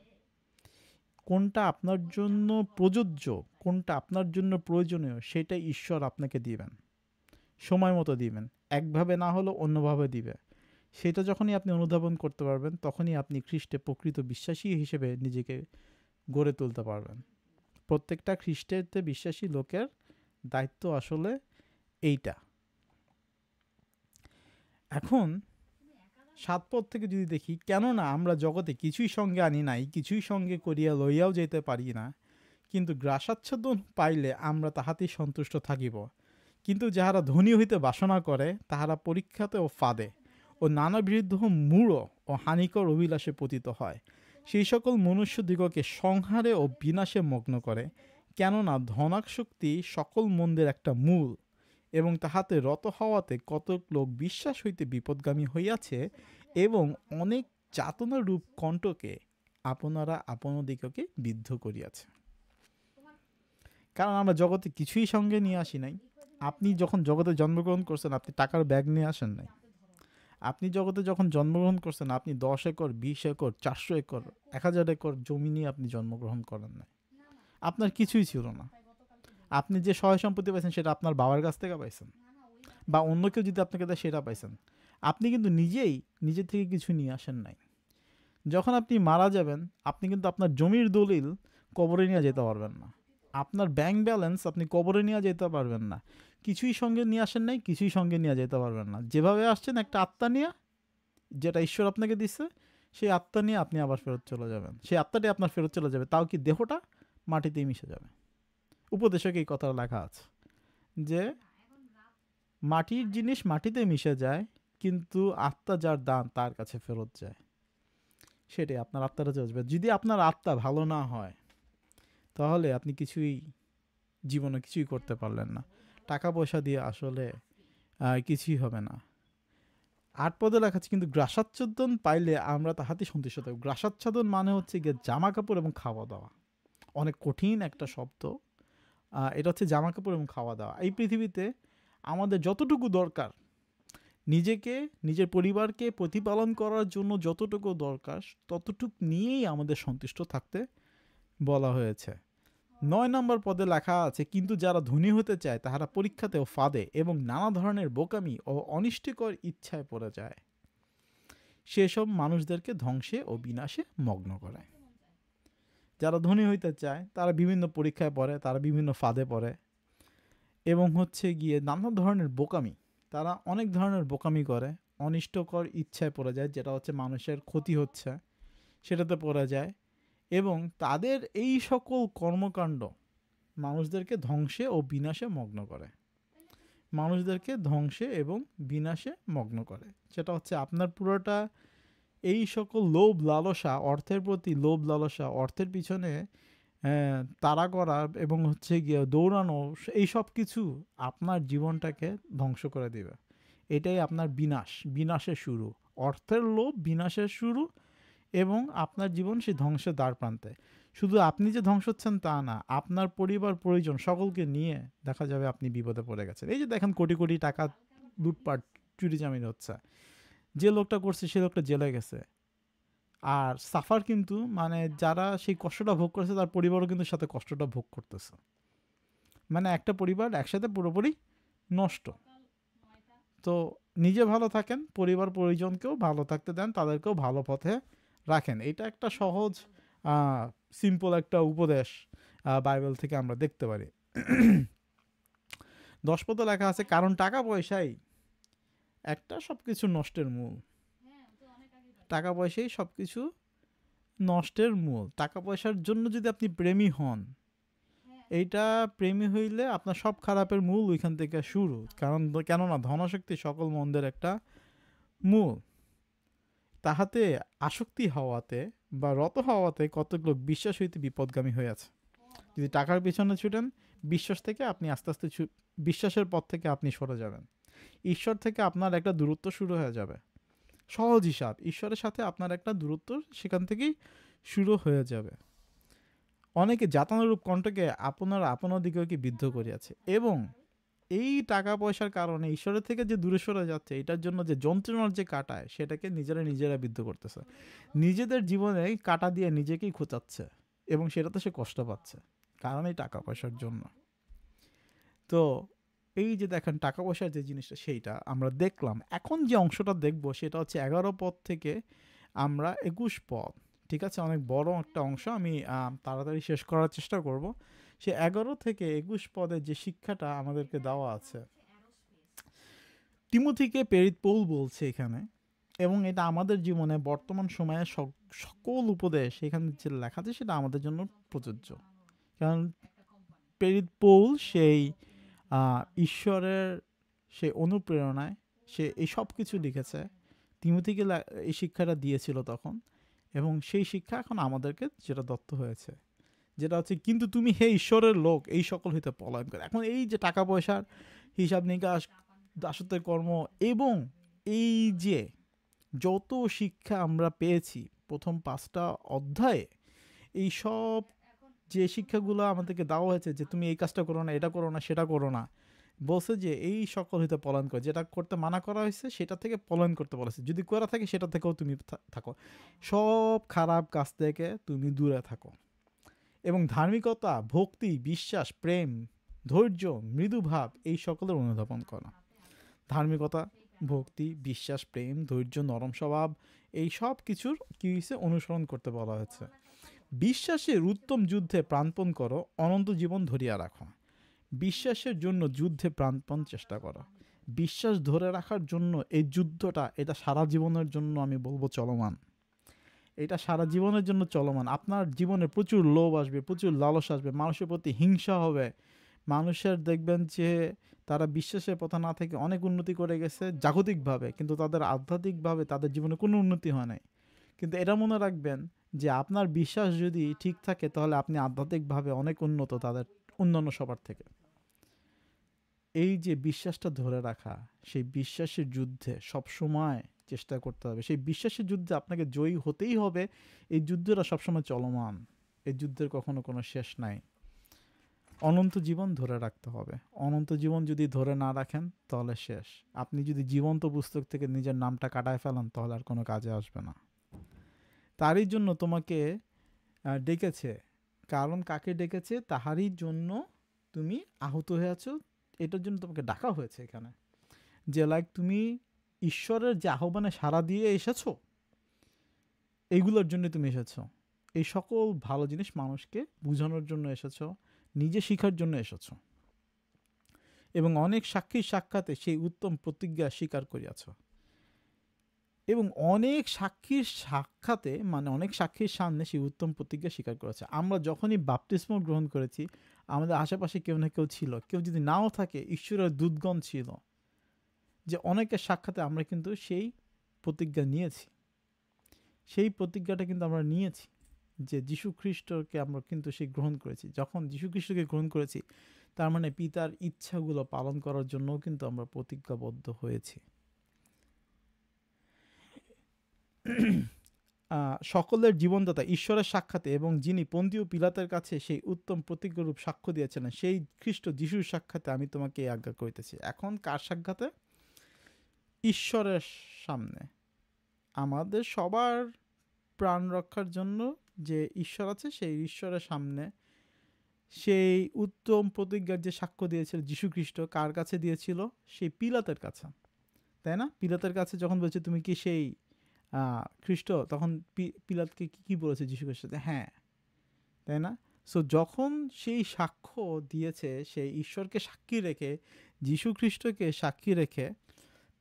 কোনটা আপনার জন্য প্রযোজ্য, কোনটা আপনার জন্য প্রয়োজনীয়, সেটা ঈশ্বর আপনাকে দিবেন, সময় মতো দিবেন, একভাবে না হলেও অন্যভাবে দিবে। সেটা যখনই আপনি অনুধাবন করতে পারবেন তখনই আপনি খ্রিস্টে প্রকৃত বিশ্বাসী হিসেবে নিজেকে গড়ে তুলতে পারবেন। প্রত্যেকটা খ্রিস্টেতে বিশ্বাসী লোকের দায়িত্ব আসলে এইটা। এখন 7 পদ থেকে যদি দেখি, কেননা আমরা জগতে কিছুই সঙ্গে আনি নাই, কিছুই সঙ্গে করিয়া লইয়াও যেতে পারি না, কিন্তু গ্রাসাচ্ছাদন পাইলে আমরা তাহাতেই সন্তুষ্ট থাকিব। কিন্তু যাহারা ধনী হইতে বাসনা করে তাহারা পরীক্ষাতে ও ফাঁদে ও নানাবিধ মূঢ় ও হানিকর অভিলাষে পতিত হয়। সেই সকল মনুষ্যদিগকে সংহারে ও বিনাশে মগ্ন করে, কেননা ধনাশক্তি সকল মন্দের একটা মূল, এবং তাহাতে রত হওয়াতে কতক লোক বিশ্বাস হইতে বিপদগামী হইয়াছে, এবং অনেক যাতনারূপ কণ্টকে আপনারা আপনাদিগকে বিদ্ধ করিয়াছে। কারণ আমরা জগতে কিছুই সঙ্গে নিয়ে আসি নাই। আপনি যখন জগতে জন্মগ্রহণ করছেন আপনি টাকার ব্যাগ নিয়ে আসেন নাই। আপনি জগতে যখন জন্মগ্রহণ করছেন আপনি 10 একর, 20 একর, 400 একর, 1000 একর জমি নিয়ে আপনি জন্মগ্রহণ করেন নাই। আপনার কিছুই ছিল না। আপনি যে সহায় সম্পত্তি পাইছেন সেটা আপনার বাবার কাছ থেকে পাইছেন, বা অন্য কেউ যদি আপনাকে দেয় সেটা পাইছেন। আপনি কিন্তু নিজের থেকে কিছু নিয়ে আসেন নাই। যখন আপনি মারা যাবেন আপনি কিন্তু আপনার জমির দলিল কবরে নিয়ে যেতে পারবেন না, আপনার ব্যাংক ব্যালেন্স আপনি কবরে নিয়ে যেতে পারবেন না। কিছুই সঙ্গে নিয়ে আসেন নাই, কিছুই সঙ্গে নিয়ে যেতে পারবেন না। যেভাবে আসছেন একটা আত্মা নিয়ে, যেটা ঈশ্বর আপনাকে দিচ্ছে, সেই আত্মা নিয়ে আপনি আবার ফেরত চলে যাবেন। সেই আত্মাটি আপনার ফেরত চলে যাবে, তাও কি দেহটা মাটিতেই মিশে যাবে। উপদেশকে এই কথা লেখা আছে যে মাটির জিনিস মাটিতে মিশে যায়, কিন্তু আত্মা যার দান তার কাছে ফেরত যায়। সেটাই, আপনার আত্মাটা চলে যাবে। যদি আপনার আত্মা ভালো না হয় তাহলে আপনি জীবনে কিছুই করতে পারলেন না। টাকা পয়সা দিয়ে আসলে কিছুই হবে না। 8 পদে লেখা আছে, কিন্তু গ্রাসাচ্ছাদন পাইলে আমরা তাহাতে সন্তুষ্ট থাকব। গ্রাসাচ্ছাদন মানে হচ্ছে গিয়ে জামা কাপড় এবং খাওয়া দাওয়া। অনেক কঠিন একটা শব্দ। এটা হচ্ছে জামা কাপড় এবং খাওয়া দাওয়া। এই পৃথিবীতে আমাদের যতটুকু দরকার, নিজেকে নিজের পরিবারকে প্রতিপালন করার জন্য যতটুকু দরকার ততটুকু নিয়েই আমাদের সন্তুষ্ট থাকতে বলা হয়েছে। 9 নম্বর পদে লেখা আছে, কিন্তু যারা ধনী হতে চায় তাহারা পরীক্ষাতেও ফাঁদে এবং নানা ধরনের বোকামি ও অনিষ্টকর ইচ্ছায় পড়ে যায়, সেসব মানুষদেরকে ধ্বংসে ও বিনাশে মগ্ন করে। যারা ধনী হইতে চায় তারা বিভিন্ন পরীক্ষায় পড়ে, তারা বিভিন্ন ফাঁদে পড়ে এবং হচ্ছে গিয়ে নানা ধরনের বোকামি, তারা অনেক ধরনের বোকামি করে, অনিষ্টকর ইচ্ছায় পড়ে যায়, যেটা হচ্ছে মানুষের ক্ষতি হচ্ছে সেটাতে পড়ে যায়, এবং তাদের এই সকল কর্মকাণ্ড মানুষদেরকে ধ্বংসে ও বিনাশে মগ্ন করে, মানুষদেরকে ধ্বংসে এবং বিনাশে মগ্ন করে। যেটা হচ্ছে আপনার পুরোটা এই সকল লোভ লালসা, অর্থের প্রতি লোভ লালসা, অর্থের পিছনে তাড়া করা এবং হচ্ছে গিয়ে দৌড়ানো, এই সব কিছু আপনার জীবনটাকে ধ্বংস করে দেবে। এটাই আপনার বিনাশের শুরু। অর্থের লোভ বিনাশের শুরু, এবং আপনার জীবন সেই ধ্বংসের দ্বার প্রান্তে। শুধু আপনি যে ধ্বংস হচ্ছেন তা না, আপনার পরিবার পরিজন সকলকে নিয়ে দেখা যাবে আপনি বিপদে পড়ে গেছেন। এই যে দেখেন কোটি কোটি টাকা লুটপাট চুরি চামিন হচ্ছে, যে লোকটা করছে সে লোকটা জেলে গেছে, আর সাফার কিন্তু মানে যারা সেই কষ্টটা ভোগ করেছে তার পরিবারও কিন্তু সাথে কষ্টটা ভোগ করতেছে। মানে একটা পরিবার একসাথে পুরোপুরি নষ্ট। তো নিজে ভালো থাকেন, পরিবার পরিজনকেও ভালো থাকতে দেন, তাদেরকেও ভালো পথে রাখেন। এটা একটা সহজ সিম্পল একটা উপদেশ বাইবেল থেকে আমরা দেখতে পারি। 10 পদে লেখা আছে, কারণ টাকা পয়সাই একটা সবকিছু নষ্টের মূল। টাকা পয়সাই সবকিছু নষ্টের মূল। টাকা পয়সার জন্য যদি আপনি প্রেমী হন, এইটা প্রেমী হইলে আপনার সব খারাপের মূল ওইখান থেকে শুরু। কেননা ধনশক্তি সকল মন্দের একটা মূল। তাহাতে আসক্তি হওয়াতে বা রত হওয়াতে কতক লোক বিশ্বাস হইতে বিপদগামী হইয়াছে। যদি টাকার পিছনে ছুটেন, বিশ্বাস থেকে আপনি আস্তে আস্তে বিশ্বাসের পথ থেকে আপনি সরে যাবেন। ঈশ্বর থেকে আপনার একটা দূরত্ব শুরু হয়ে যাবে। সহজ হিসাব, ঈশ্বরের সাথে আপনার একটা দূরত্ব সেখান থেকেই শুরু হয়ে যাবে। অনেকে জাতানুরূপ কণ্ঠকে আপনার দিকে বিদ্ধ করিয়াছে, এবং এই টাকা পয়সার কারণে ঈশ্বরের থেকে যে দূরে সরে যাচ্ছে, এটার জন্য যে যন্ত্রণার যে কাটায়, সেটাকে নিজেরা বিদ্ধ করতেছে। নিজেদের জীবনে কাটা দিয়ে নিজেকেই খোঁচাচ্ছে, এবং সেটাতে সে কষ্ট পাচ্ছে, কারণ এই টাকা পয়সার জন্য। তো এই যে দেখেন টাকা পয়সার যে জিনিসটা, সেইটা আমরা দেখলাম। এখন যে অংশটা দেখব সেটা হচ্ছে 11 পদ থেকে আমরা 21 পদ। ঠিক আছে, অনেক বড় একটা অংশ, আমি তাড়াতাড়ি শেষ করার চেষ্টা করব। সে 11 থেকে 21 পদে যে শিক্ষাটা আমাদেরকে দেওয়া আছে, তিমোথীকে প্রেরিত পৌল বলছে এখানে, এবং এটা আমাদের জীবনে বর্তমান সময়ে সকল উপদেশ এখানে যে লেখা আছে সেটা আমাদের জন্য প্রযোজ্য। কারণ প্রেরিত পৌল সেই ঈশ্বরের সেই অনুপ্রেরণায় সে এই সব কিছু লিখেছে, তিমোথীকে এই শিক্ষাটা দিয়েছিল তখন, এবং সেই শিক্ষা এখন আমাদেরকে যেটা দত্ত হয়েছে, যেটা হচ্ছে, কিন্তু তুমি হে ঈশ্বরের লোক এই সকল হইতে পলায়ন করে। এখন এই যে টাকা পয়সার হিসাব নিকাশ, দাসত্বের কর্ম, এবং এই যে যত শিক্ষা আমরা পেয়েছি প্রথম 5টা অধ্যায়ে, এই সব যে শিক্ষাগুলো আমাদেরকে দেওয়া হয়েছে যে তুমি এই কাজটা করো না, এটা করো না, সেটা করো না, বলছে যে এই সকল হইতে পলায়ন করে। যেটা করতে মানা করা হয়েছে সেটা থেকে পলায়ন করতে বলেছে, যদি করা থাকে সেটা থেকেও তুমি থাকো, সব খারাপ কাজ থেকে তুমি দূরে থাকো, এবং ধার্মিকতা, ভক্তি, বিশ্বাস, প্রেম, ধৈর্য, মৃদুভাব এই সকলের অনুধাবন করা। ধার্মিকতা, ভক্তি, বিশ্বাস, প্রেম, ধৈর্য, নরম স্বভাব, এই সব কিছুর কি হয়েছে অনুসরণ করতে বলা হয়েছে। বিশ্বাসের উত্তম যুদ্ধে প্রাণপণ করো, অনন্ত জীবন ধরিয়া রাখো। বিশ্বাসের জন্য যুদ্ধে প্রাণপণ চেষ্টা করো। বিশ্বাস ধরে রাখার জন্য এই যুদ্ধটা, এটা সারা জীবনের জন্য আমি বলবো চলমান। এটা সারা জীবনের জন্য চলমান। আপনার জীবনে প্রচুর লোভ আসবে, প্রচুর লালস আসবে, মানুষের প্রতি হিংসা হবে। মানুষের দেখবেন যে তারা বিশ্বাসের পথে না থেকে অনেক উন্নতি করে গেছে জাগতিকভাবে, কিন্তু তাদের আধ্যাত্মিকভাবে তাদের জীবনে কোনো উন্নতি হয় নাই। কিন্তু এটা মনে রাখবেন যে আপনার বিশ্বাস যদি ঠিক থাকে তাহলে আপনি আধ্যাত্মিকভাবে অনেক উন্নত তাদের অন্যান্য সবার থেকে। এই যে বিশ্বাসটা ধরে রাখা, সেই বিশ্বাসের যুদ্ধে সবসময় চেষ্টা করতে হবে। সেই বিশ্বাসের যুদ্ধে আপনাকে জয়ী হতেই হবে। এই যুদ্ধটা সবসময় চলমান, এই যুদ্ধের কখনো কোনো শেষ নাই। অনন্ত জীবন ধরে রাখতে হবে। অনন্ত জীবন যদি ধরে না রাখেন তাহলে শেষ। আপনি যদি জীবন্ত পুস্তক থেকে নিজের নামটা কাটায় ফেলেন তাহলে আর কোনো কাজে আসবে না। তারই জন্য তোমাকে ডেকেছে, কারণ কাকে ডেকেছে তাহারই জন্য তুমি আহত হয়ে আছো, এটার জন্য তোমাকে ডাকা হয়েছে এখানে। যে লাইক তুমি ঈশ্বরের যে আহ্বানে সাড়া দিয়ে এসেছো, এইগুলোর জন্য তুমি এসেছো। এই সকল ভালো জিনিস মানুষকে বোঝানোর জন্য এসেছো, নিজে শিখার জন্য এসেছো, এবং অনেক সাক্ষীর সাক্ষাতে সেই উত্তম প্রতিজ্ঞা স্বীকার করিয়াছ। এবং অনেক সাক্ষীর সাক্ষাতে মানে অনেক সাক্ষীর সামনে সেই উত্তম প্রতিজ্ঞা স্বীকার করেছে। আমরা যখনই বাপ্তিস্ম গ্রহণ করেছি, আমাদের আশেপাশে কেউ না কেউ ছিল, কেউ যদি নাও থাকে ঈশ্বরের দূতগণ ছিল, যে অনেকের সাক্ষাতে আমরা কিন্তু সেই প্রতিজ্ঞা নিয়েছি। সেই প্রতিজ্ঞাটা কিন্তু আমরা নিয়েছি যে যীশু খ্রিস্টকে আমরা কিন্তু সেই গ্রহণ করেছি। যখন যীশু খ্রিস্টকে গ্রহণ করেছি, তার মানে পিতার ইচ্ছাগুলো পালন করার জন্যও কিন্তু আমরা প্রতিজ্ঞাবদ্ধ হয়েছি। সকলের জীবনদাতা ঈশ্বরের সাক্ষাতে এবং যিনি পন্তীয় পিলাতের কাছে সেই উত্তম প্রতিজ্ঞারূপ সাক্ষ্য দিয়েছিলেন, সেই খ্রিস্ট যিশুর সাক্ষাতে আমি তোমাকে এই আজ্ঞা করিতেছি। এখন কার সাক্ষাতে? ঈশ্বরের সামনে। আমাদের সবার প্রাণ রক্ষার জন্য যে ঈশ্বর আছে, সেই ঈশ্বরের সামনে সেই উত্তম প্রতিজ্ঞার যে সাক্ষ্য দিয়েছিল যীশু খ্রিস্ট, কার কাছে দিয়েছিল? সেই পিলাতের কাছে, তাই না? পিলাতের কাছে যখন বলছে তুমি কি সেই খ্রিস্ট, তখন পিলাতকে কি বলেছে যীশু খ্রিস্ট? হ্যাঁ, তাই না? সো যখন সেই সাক্ষ্য দিয়েছে, সেই ঈশ্বরকে সাক্ষী রেখে, যীশু খ্রিস্টকে সাক্ষী রেখে,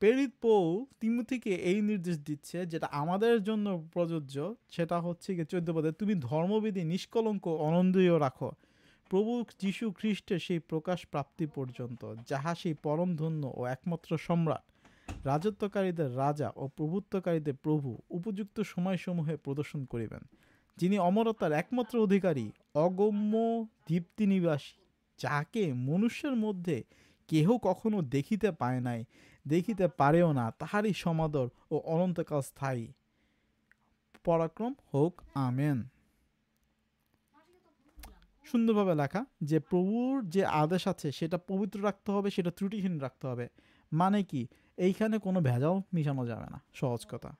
প্রেরিত পৌল তিমোথীকে এই নির্দেশ দিচ্ছে, যেটা আমাদের জন্য প্রযোজ্য। সেটা হচ্ছে কি 14 পদে, তুমি ধর্মবিধি নিষ্কলঙ্ক অনন্দীয় রাখো প্রভু যীশু খ্রিস্টের সেই প্রকাশ প্রাপ্তি পর্যন্ত, যাহা সেই পরম ধন্য ও একমাত্র সম্রাট, রাজত্বকারীদের রাজা ও প্রভুত্বকারীদের প্রভু উপযুক্ত সময়সমূহে প্রদর্শন করিবেন, যিনি অমরতার একমাত্র অধিকারী, অগম্য দীপ্তিনিবাসী, যাকে মনুষ্যের মধ্যে কেহ কখনো দেখিতে পায় নাই, দেখিতে পারেও না, তাহারই সমাদর ও অনন্তকাল স্থায়ী পরাক্রম হোক, আমেন। সুন্দরভাবে লেখা যে প্রভুর যে আদেশ আছে সেটা পবিত্র রাখতে হবে, সেটা ত্রুটিহীন রাখতে হবে। মানে কি? এইখানে কোনো ভেজাল মিশানো যাবে না, সহজ কথা।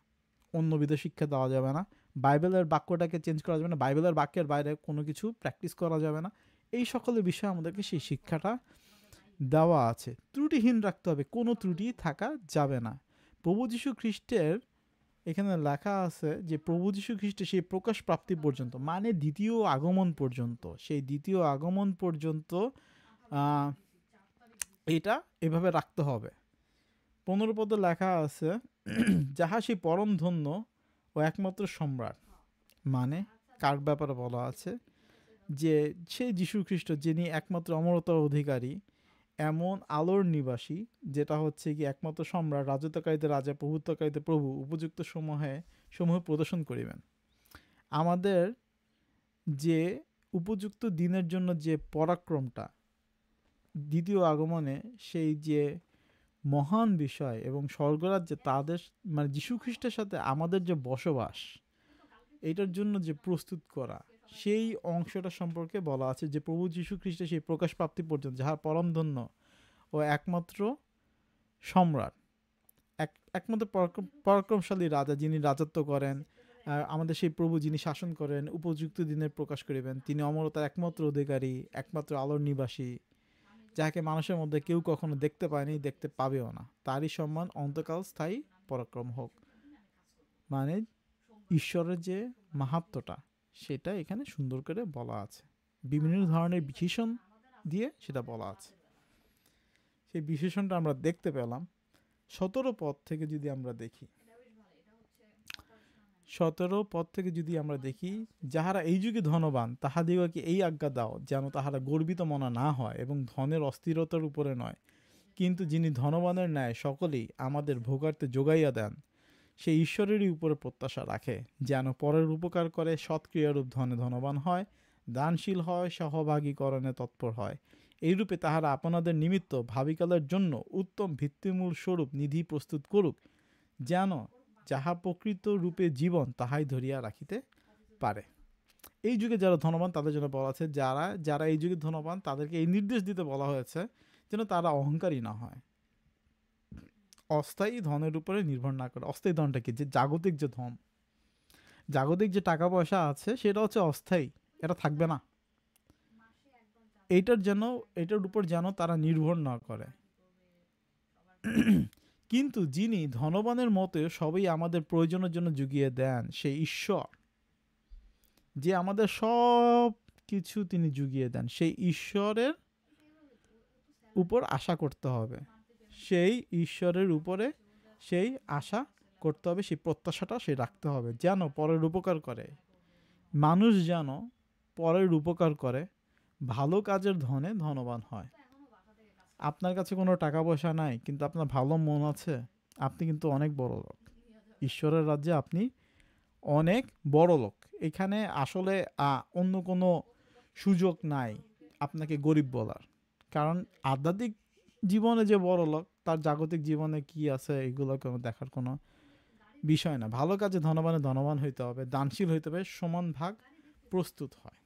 অন্য বিধ শিক্ষা দেওয়া যাবে না, বাইবেলের বাক্যটাকে চেঞ্জ করা যাবে না, বাইবেলের বাক্যের বাইরে কোনো কিছু প্র্যাকটিস করা যাবে না। এই সকলের বিষয়ে আমাদেরকে সেই শিক্ষাটা দেওয়া আছে। ত্রুটিহীন রাখতে হবে, কোনো ত্রুটি থাকা যাবে না। প্রভু যীশু খ্রিস্টের এখানে লেখা আছে যে প্রভু যীশু খ্রিস্টের সেই প্রকাশ প্রাপ্তি পর্যন্ত, মানে দ্বিতীয় আগমন পর্যন্ত, সেই দ্বিতীয় আগমন পর্যন্ত এটা এভাবে রাখতে হবে। 15 পদে লেখা আছে যাহা সেই পরম ধন্য ও একমাত্র সম্রাট, মানে কার ব্যাপারে বলা আছে? যে সেই যীশু খ্রিস্ট যিনি একমাত্র অমরতার অধিকারী, এমন আলোর নিবাসী, যেটা হচ্ছে কি একমাত্র সম্রাট, রাজত্বকারীদের রাজা, প্রভুত্বকারীদের প্রভু, উপযুক্ত সমূহ প্রদর্শন করিবেন। আমাদের যে উপযুক্ত দিনের জন্য যে পরাক্রমটা দ্বিতীয় আগমনে, সেই যে মহান বিষয় এবং স্বর্গরাজ্যে তাদের মানে যীশু খ্রিস্টের সাথে আমাদের যে বসবাস, এইটার জন্য যে প্রস্তুত করা, সেই অংশটা সম্পর্কে বলা আছে যে প্রভু যীশু খ্রিস্টের সেই প্রকাশ প্রাপ্তি পর্যন্ত, যাহার পরমধন্য ও একমাত্র সম্রাট, একমাত্র পরাক্রমশালী রাজা, যিনি রাজত্ব করেন, আমাদের সেই প্রভু যিনি শাসন করেন, উপযুক্ত দিনের প্রকাশ করিবেন। তিনি অমরতার একমাত্র অধিকারী, একমাত্র আলোর নিবাসী, যাকে মানুষের মধ্যে কেউ কখনো দেখতে পায়নি, দেখতে পাবেও না, তারই সম্মান অন্তকাল স্থায়ী পরাক্রম হোক। মানে ঈশ্বরের যে মাহাত্ম্যটা, সেটা এখানে সুন্দর করে বলা আছে, বিভিন্ন ধরনের বিশেষণ দিয়ে সেটা বলা আছে। সেই বিশেষণটা আমরা দেখতে পেলাম 17 পদ থেকে। যদি আমরা দেখি 17 পদ থেকে যদি আমরা দেখি, যাহারা এই যুগে ধনবান তাহাদিগকে এই আজ্ঞা দাও, যেন তাহারা গর্বিত মনা না হয় এবং ধনের অস্থিরতার উপরে নয়, কিন্তু যিনি ধনবানের ন্যায় সকলেই আমাদের ভোগার্থে যোগাইয়া দেন, সে ঈশ্বরেরই উপরে প্রত্যাশা রাখে, যেন পরের উপকার করে সৎক্রিয়ারূপ ধনে ধনবান হয়, দানশীল হয়, সহভাগীকরণে তৎপর হয়। এইরূপে তাহারা আপনাদের নিমিত্ত ভাবিকালের জন্য উত্তম ভিত্তিমূল স্বরূপ নিধি প্রস্তুত করুক, যেন যাহা প্রকৃত রূপে জীবন তাহাই ধরিয়া রাখিতে পারে। এই যুগে যারা ধনবান তাদের জন্য বলা আছে, যারা এই যুগে ধনবান তাদেরকে এই নির্দেশ দিতে বলা হয়েছে যেন তারা অহংকারী না হয়, অস্থায়ী ধনের উপরে নির্ভর না করে। অস্থায়ী ধনটা কি? যে জাগতিক যে ধন, জাগতিক যে টাকা পয়সা আছে, সেটা হচ্ছে অস্থায়ী, এটা থাকবে না। এটার উপর যেন তারা নির্ভর না করে। কিন্তু যিনি ধনবানের মতে সবই আমাদের প্রয়োজনের জন্য জুগিয়ে দেন, সেই ঈশ্বর, যে আমাদের সব কিছু তিনি জুগিয়ে দেন, সেই ঈশ্বরের উপর আশা করতে হবে। সেই ঈশ্বরের উপরে সেই আশা করতে হবে, সেই প্রত্যাশাটা সে রাখতে হবে, যেন পরের উপকার করে। মানুষ যেন পরের উপকার করে, ভালো কাজের ধনে ধনবান হয়। আপনার কাছে কোনো টাকা পয়সা নাই, কিন্তু আপনার ভালো মন আছে, আপনি কিন্তু অনেক বড় লোক। ঈশ্বরের রাজ্যে আপনি অনেক বড় লোক। এখানে আসলে অন্য কোনো সুযোগ নাই আপনাকে গরিব বলার। কারণ আধ্যাত্মিক জীবনে যে বড় লোক, তার জাগতিক জীবনে কি আছে এগুলো কোনো দেখার কোনো বিষয় না। ভালো কাজে ধনবান হইতে হবে, দানশীল হইতে হবে, সমান ভাগ প্রস্তুত হয়।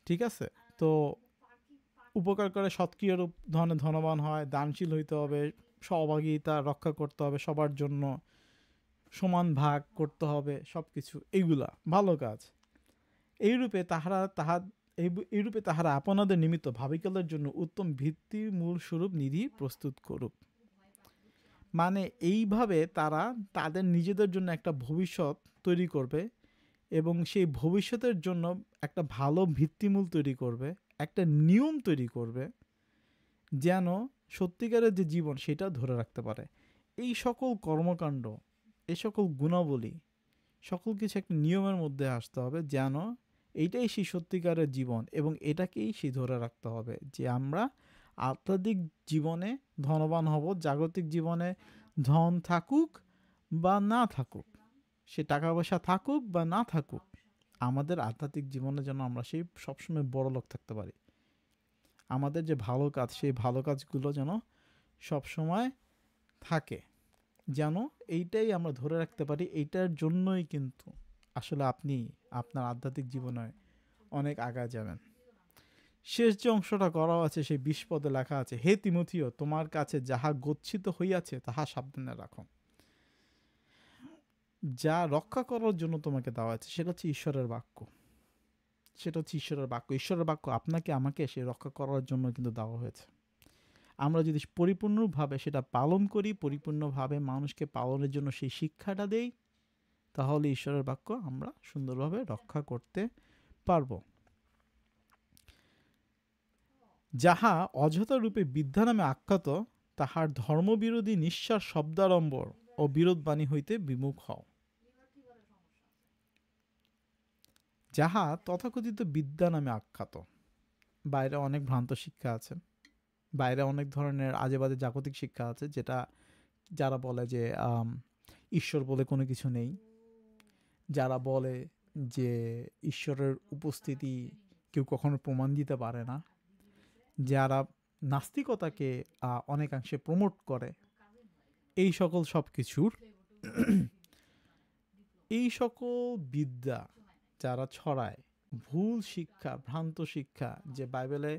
ঠিক আছে? তো উপকার করে সৎক্রিয়ার ধনে ধনবান হয়, দানশীল হইতে হবে, সহভাগিতা রক্ষা করতে হবে, সবার জন্য সমান ভাগ করতে হবে সব কিছু, এইগুলা ভালো কাজ। এইরূপে তাহারা আপনাদের নিমিত্ত ভাবিকালের জন্য উত্তম ভিত্তির মূল স্বরূপ নিধি প্রস্তুত করুক। মানে এইভাবে তারা তাদের নিজেদের জন্য একটা ভবিষ্যৎ তৈরি করবে, এবং সেই ভবিষ্যতের জন্য একটা ভালো ভিত্তিমূল তৈরি করবে, একটা নিয়ম তৈরি করবে, যেন সত্যিকারের যে জীবন সেটা ধরে রাখতে পারে। এই সকল কর্মকাণ্ড, এই সকল গুণাবলী, সকল কিছু একটা নিয়মের মধ্যে আসতে হবে, যেন এইটাই সেই সত্যিকারের জীবন, এবং এটাকেই সে ধরে রাখতে হবে যে আমরা আধ্যাত্মিক জীবনে ধনবান হব, জাগতিক জীবনে ধন থাকুক বা না থাকুক, সে টাকা পয়সা থাকুক বা না থাকুক, আমাদের আধ্যাত্মিক জীবনে যেন আমরা সেই সবসময় বড় লোক থাকতে পারি। আমাদের যে ভালো কাজ, সেই ভালো কাজগুলো যেন সবসময় থাকে, যেন এইটাই আমরা ধরে রাখতে পারি। এইটার জন্যই কিন্তু আসলে আপনি আপনার আধ্যাত্মিক জীবনে অনেক আগায় যাবেন। শেষ যে অংশটা করা আছে সেই 20 পদে লেখা আছে, হে তিমথিও, তোমার কাছে যাহা গচ্ছিত হইয়াছে তাহা সাবধানে রাখো। যা রক্ষা করার জন্য তোমাকে দেওয়া আছে সেটা হচ্ছে ঈশ্বরের বাক্য। ঈশ্বরের বাক্য আপনাকে আমাকে সে রক্ষা করার জন্য কিন্তু দেওয়া হয়েছে। আমরা যদি পরিপূর্ণভাবে সেটা পালন করি, পরিপূর্ণভাবে মানুষকে পালনের জন্য সেই শিক্ষাটা দেই, তাহলে ঈশ্বরের বাক্য আমরা সুন্দরভাবে রক্ষা করতে পারব। যাহা অযথা রূপে বিদ্যা নামে আখ্যাত, তাহার ধর্মবিরোধী নিঃশ্বাস শব্দাড়ম্বর ও বিরোধবাণী হইতে বিমুখ হও। যাহা তথাকথিত বিদ্যা নামে আখ্যাত, বাইরে অনেক ভ্রান্ত শিক্ষা আছে, বাইরে অনেক ধরনের আজেবাজে জাগতিক শিক্ষা আছে, যেটা যারা বলে যে ঈশ্বর বলে কোনো কিছু নেই, যারা বলে যে ঈশ্বরের উপস্থিতি কেউ কখনো প্রমাণ দিতে পারে না, যারা নাস্তিকতাকে অনেকাংশে প্রমোট করে, এই সকল সব কিছুর এই সকল বিদ্যা যারা ছড়ায়, ভুল শিক্ষা, ভ্রান্ত শিক্ষা, যে বাইবেলে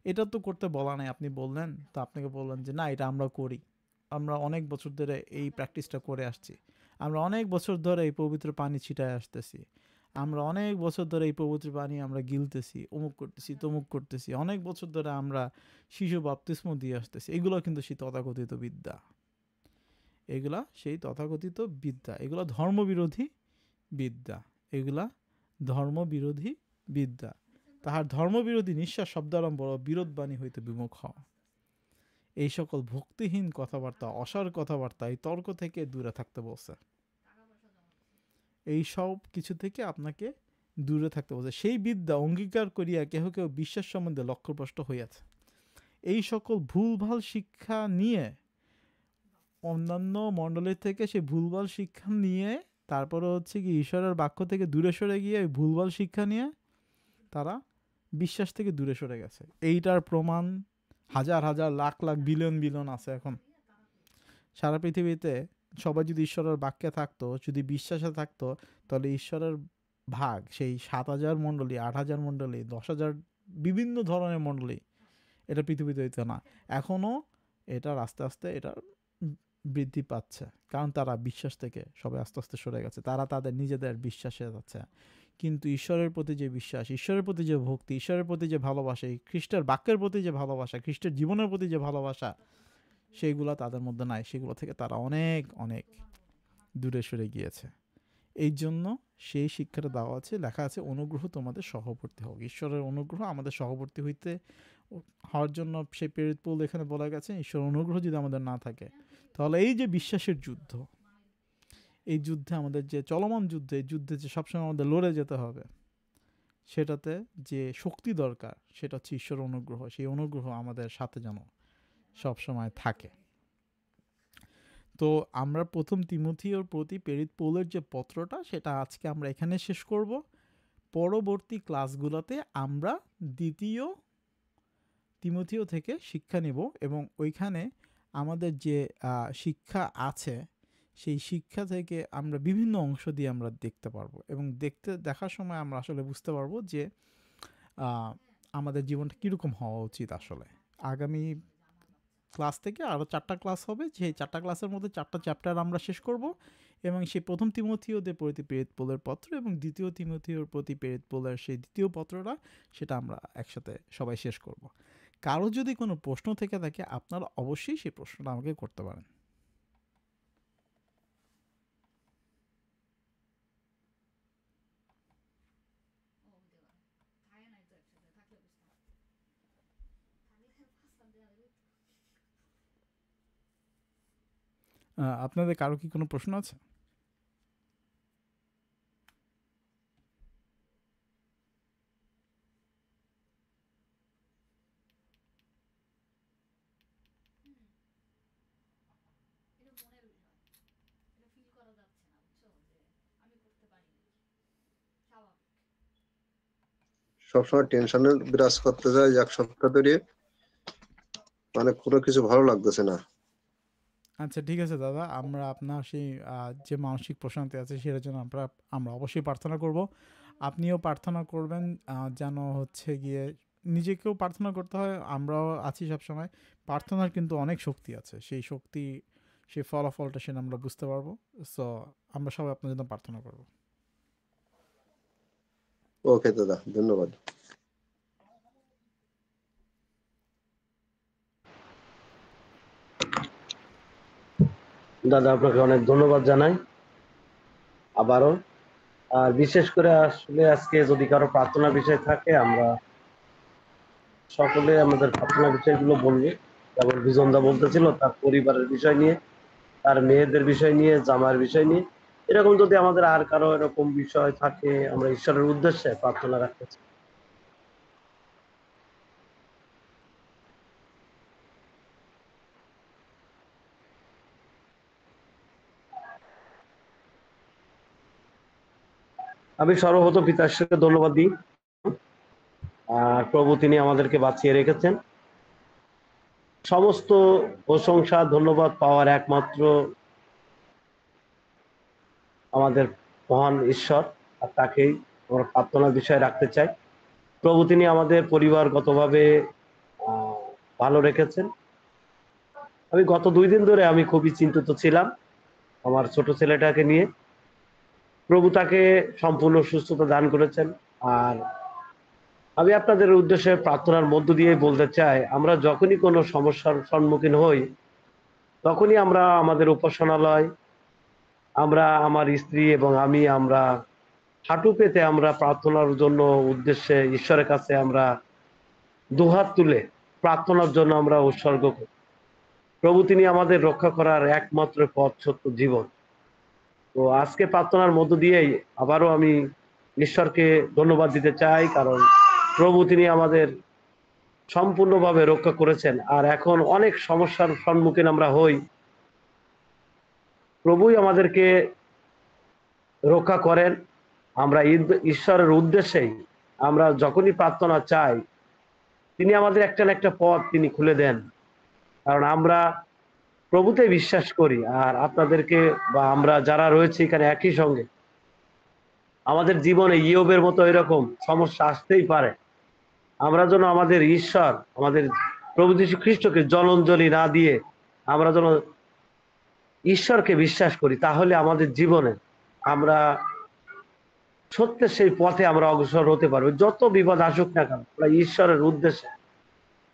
এটা তো করতে বলা নাই, আপনি বললেন তো আপনাকে বললেন যে না এটা আমরা করি, আমরা অনেক বছর ধরে এই প্র্যাকটিসটা করে আসছি, আমরা অনেক বছর ধরে এই পবিত্র পানি ছিটায় আসতেছি, আমরা অনেক বছর ধরে এই পবিত্র পানি আমরা গিলতেছি, অমুক করতেছি, তমুক করতেছি, অনেক বছর ধরে আমরা শিশু বাপ্তিস্ম দিয়ে আসতেছি, এগুলো কিন্তু সেই তথাকথিত বিদ্যা, এগুলা সেই তথাকথিত বিদ্যা, এগুলা ধর্মবিরোধী বিদ্যা, এগুলা ধর্মবিরোধী বিদ্যা। তাহার ধর্মবিরোধী নিঃশ্বাস শব্দারম্বর ও বিরোধবাণী হইতে বিমুখ হও। এই সকল ভক্তিহীন কথাবার্তা, অসার কথাবার্তা, এই তর্ক থেকে দূরে থাকতে বলছে। এই সব কিছু থেকে আপনাকে দূরে থাকতে বলছে। সেই বিদ্যা অঙ্গীকার করিয়া কেহ কেউ বিশ্বাস সম্বন্ধে লক্ষ্যভ্রষ্ট হইয়াছে। এই সকল ভুলভাল শিক্ষা নিয়ে, অন্যান্য মণ্ডলীর থেকে সেই ভুলভাল শিক্ষা নিয়ে, তারপরে হচ্ছে কি ঈশ্বরের বাক্য থেকে দূরে সরে গিয়ে ভুলভাল শিক্ষা নিয়ে তারা বিশ্বাস থেকে দূরে সরে গেছে। এইটার প্রমাণ হাজার হাজার লাখ লাখ বিলিয়ন বিলিয়ন আছে এখন সারা পৃথিবীতে। সবাই যদি ঈশ্বরের বাক্যে থাকতো, যদি বিশ্বাসে থাকতো, তাহলে ঈশ্বরের ভাগ সেই 7,000 মণ্ডলী, 8,000 মণ্ডলী, 10,000 বিভিন্ন ধরনের মণ্ডলী এটা পৃথিবীতে হইতো না। এখনও এটা আস্তে আস্তে এটা বৃদ্ধি পাচ্ছে, কারণ তারা বিশ্বাস থেকে সবাই আস্তে আস্তে সরে গেছে, তারা তাদের নিজেদের বিশ্বাসে যাচ্ছে। কিন্তু ঈশ্বরের প্রতি যে বিশ্বাস, ঈশ্বরের প্রতি যে ভক্তি, ঈশ্বরের প্রতি যে ভালোবাসা, এই খ্রিস্টের বাক্যের প্রতি যে ভালোবাসা, খ্রিস্টের জীবনের প্রতি যে ভালোবাসা, সেইগুলো তাদের মধ্যে নাই। সেগুলো থেকে তারা অনেক অনেক দূরে সরে গিয়েছে। এই জন্য সেই শিক্ষাটা দেওয়া আছে, লেখা আছে অনুগ্রহ তোমাদের সহবর্তী হোক। ঈশ্বরের অনুগ্রহ আমাদের সহবর্তী হওয়ার জন্য সেই প্রেরিত পৌল এখানে বলা গেছে, ঈশ্বরের অনুগ্রহ যদি আমাদের না থাকে, তাহলে এই যে বিশ্বাসের যুদ্ধ, এই যুদ্ধে আমাদের যে চলমান যুদ্ধ, এই যুদ্ধে যে সবসময় আমাদের লড়ে যেতে হবে, সেটাতে যে শক্তি দরকার সেটা হচ্ছে ঈশ্বরের অনুগ্রহ। সেই অনুগ্রহ আমাদের সাথে যেন সবসময় থাকে। তো আমরা প্রথম তিমথিওর প্রতি প্রেরিত পৌলের যে পত্রটা, সেটা আজকে আমরা এখানে শেষ করব। পরবর্তী ক্লাসগুলোতে আমরা দ্বিতীয় তিমথিও থেকে শিক্ষা নেব, এবং ওইখানে আমাদের যে শিক্ষা আছে, সেই শিক্ষা থেকে আমরা বিভিন্ন অংশ দিয়ে আমরা দেখতে পারবো, এবং দেখার সময় আমরা আসলে বুঝতে পারবো যে আমাদের জীবনটা কীরকম হওয়া উচিত। আসলে আগামী ক্লাস থেকে আরও 4টা ক্লাস হবে, সেই 4টা ক্লাসের মধ্যে 4টা চ্যাপ্টার আমরা শেষ করব, এবং সেই প্রথম তিমথিওদের প্রতি প্রেরিত পৌলের পত্র এবং দ্বিতীয় তিমথিওর প্রতি প্রেরিত পৌলের সেই দ্বিতীয় পত্রটা, সেটা আমরা একসাথে সবাই শেষ করব। কারো যদি কোনো প্রশ্ন থেকে থাকে, আপনারা অবশ্যই সেই প্রশ্নটা আমাকে করতে পারেন। আপনাদের কারো কি কোনো প্রশ্ন আছে? সবসময় টেনশনে বিরাজ করতে যায় এক সপ্তাহ ধরে, মানে কোনো কিছু ভালো লাগতেছে না। আচ্ছা, ঠিক আছে দাদা, আমরা আপনার সেই যে মানসিক প্রশান্তি আছে সেটার জন্য আমরা অবশ্যই প্রার্থনা করব। আপনিও প্রার্থনা করবেন, যেন হচ্ছে গিয়ে নিজেকেও প্রার্থনা করতে হয়। আমরাও আছি সবসময়। প্রার্থনার কিন্তু অনেক শক্তি আছে, সেই শক্তি, সেই ফলাফলটা সেটা আমরা বুঝতে পারবো। সো আমরা সবাই আপনার জন্য প্রার্থনা করব। ওকে দাদা, ধন্যবাদ। দাদা আপনাকে অনেক ধন্যবাদ জানাই আবারও। আর বিশেষ করে আসলে আজকে যদি কারো প্রার্থনা বিষয় থাকে, আমরা সকলে আমাদের প্রার্থনা বিষয়গুলো বলবো। যেমন বিজনদা বলতেছিল তার পরিবারের বিষয় নিয়ে, তার মেয়েদের বিষয় নিয়ে, জামার বিষয় নিয়ে, এরকম যদি আমাদের আর কারো এরকম বিষয় থাকে, আমরা ঈশ্বরের উদ্দেশ্যে প্রার্থনা রাখতে চাই। আমি সর্বপ্রথম পিতাশ্রীকে ধন্যবাদ দিই। আর প্রভু তিনি আমাদেরকে বাঁচিয়ে রেখেছেন। সমস্ত প্রশংসা ধন্যবাদ পাওয়ার একমাত্র আমাদের মহান ঈশ্বর, আর তাকেই আমরা প্রার্থনার বিষয় রাখতে চাই। প্রভু তিনি আমাদের পরিবারগতভাবে ভালো রেখেছেন। আমি গত 2 দিন ধরে আমি খুবই চিন্তিত ছিলাম আমার ছোট ছেলেটাকে নিয়ে। প্রভু তাকে সম্পূর্ণ সুস্থতা দান করেছেন। আর আমি আপনাদের উদ্দেশ্যে প্রার্থনার মধ্য দিয়ে বলতে চাই, আমরা যখনই কোনো সমস্যার সম্মুখীন হই, তখনই আমরা আমাদের উপাসনালয়, আমরা আমার স্ত্রী এবং আমরা হাঁটু পেতে আমরা প্রার্থনার জন্য উদ্দেশ্যে ঈশ্বরের কাছে আমরা দুহাত তুলে প্রার্থনার জন্য আমরা উৎসর্গ করি। প্রভু তিনি আমাদের রক্ষা করার একমাত্র পথ, সত্য, জীবন। তো আজকে প্রার্থনার মধ্য দিয়েই আবারও আমি ঈশ্বরকে ধন্যবাদ দিতে চাই, কারণ প্রভু তিনি আমাদের সম্পূর্ণভাবে রক্ষা করেছেন। আর এখন অনেক সমস্যার সম্মুখীন আমরা হই, প্রভুই আমাদেরকে রক্ষা করেন। আমরা ঈশ্বরের উদ্দেশ্যেই আমরা যখনই প্রার্থনা চাই, তিনি আমাদের একটা না একটা পথ তিনি খুলে দেন, কারণ আমরা প্রভুতে বিশ্বাস করি। আর আপনাদেরকে বা আমরা যারা রয়েছে এখানে একই সঙ্গে, আমাদের জীবনে ইয়োবের মতো এরকম সমস্যা আসতেই পারে। আমরা যেন আমাদের ঈশ্বর, আমাদের প্রভু যীশু খ্রিস্টকে জলাঞ্জলি না দিয়ে আমরা যেন ঈশ্বরকে বিশ্বাস করি, তাহলে আমাদের জীবনে আমরা সত্যের সেই পথে আমরা অগ্রসর হতে পারবো। যত বিপদ আসুক না কেন, আমরা ঈশ্বরের উদ্দেশ্যে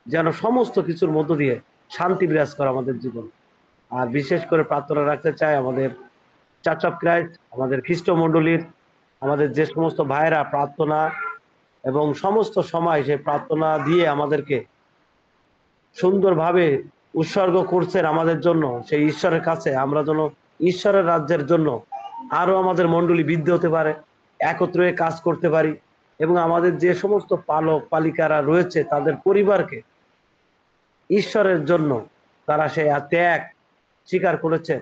যেন সমস্ত কিছুর মধ্য দিয়ে শান্তি বিরাজ করে আমাদের জীবন। আর বিশেষ করে প্রার্থনা রাখতে চাই আমাদের চার্চ অফ ক্রাইস্ট, আমাদের খ্রিস্ট মণ্ডলীর, আমাদের যে সমস্ত ভাইরা প্রার্থনা এবং সমস্ত সময় সেই প্রার্থনা দিয়ে আমাদেরকে সুন্দরভাবে উৎসর্গ করছেন আমাদের জন্য, সেই ঈশ্বরের কাছে আমরা যেন ঈশ্বরের রাজ্যের জন্য আরো আমাদের মণ্ডলী বৃদ্ধি হতে পারে, একত্রে কাজ করতে পারি, এবং আমাদের যে সমস্ত পালক পালিকারা রয়েছে তাদের পরিবারকে ঈশ্বরের জন্য তারা সেই ত্যাগ স্বীকার করেছে,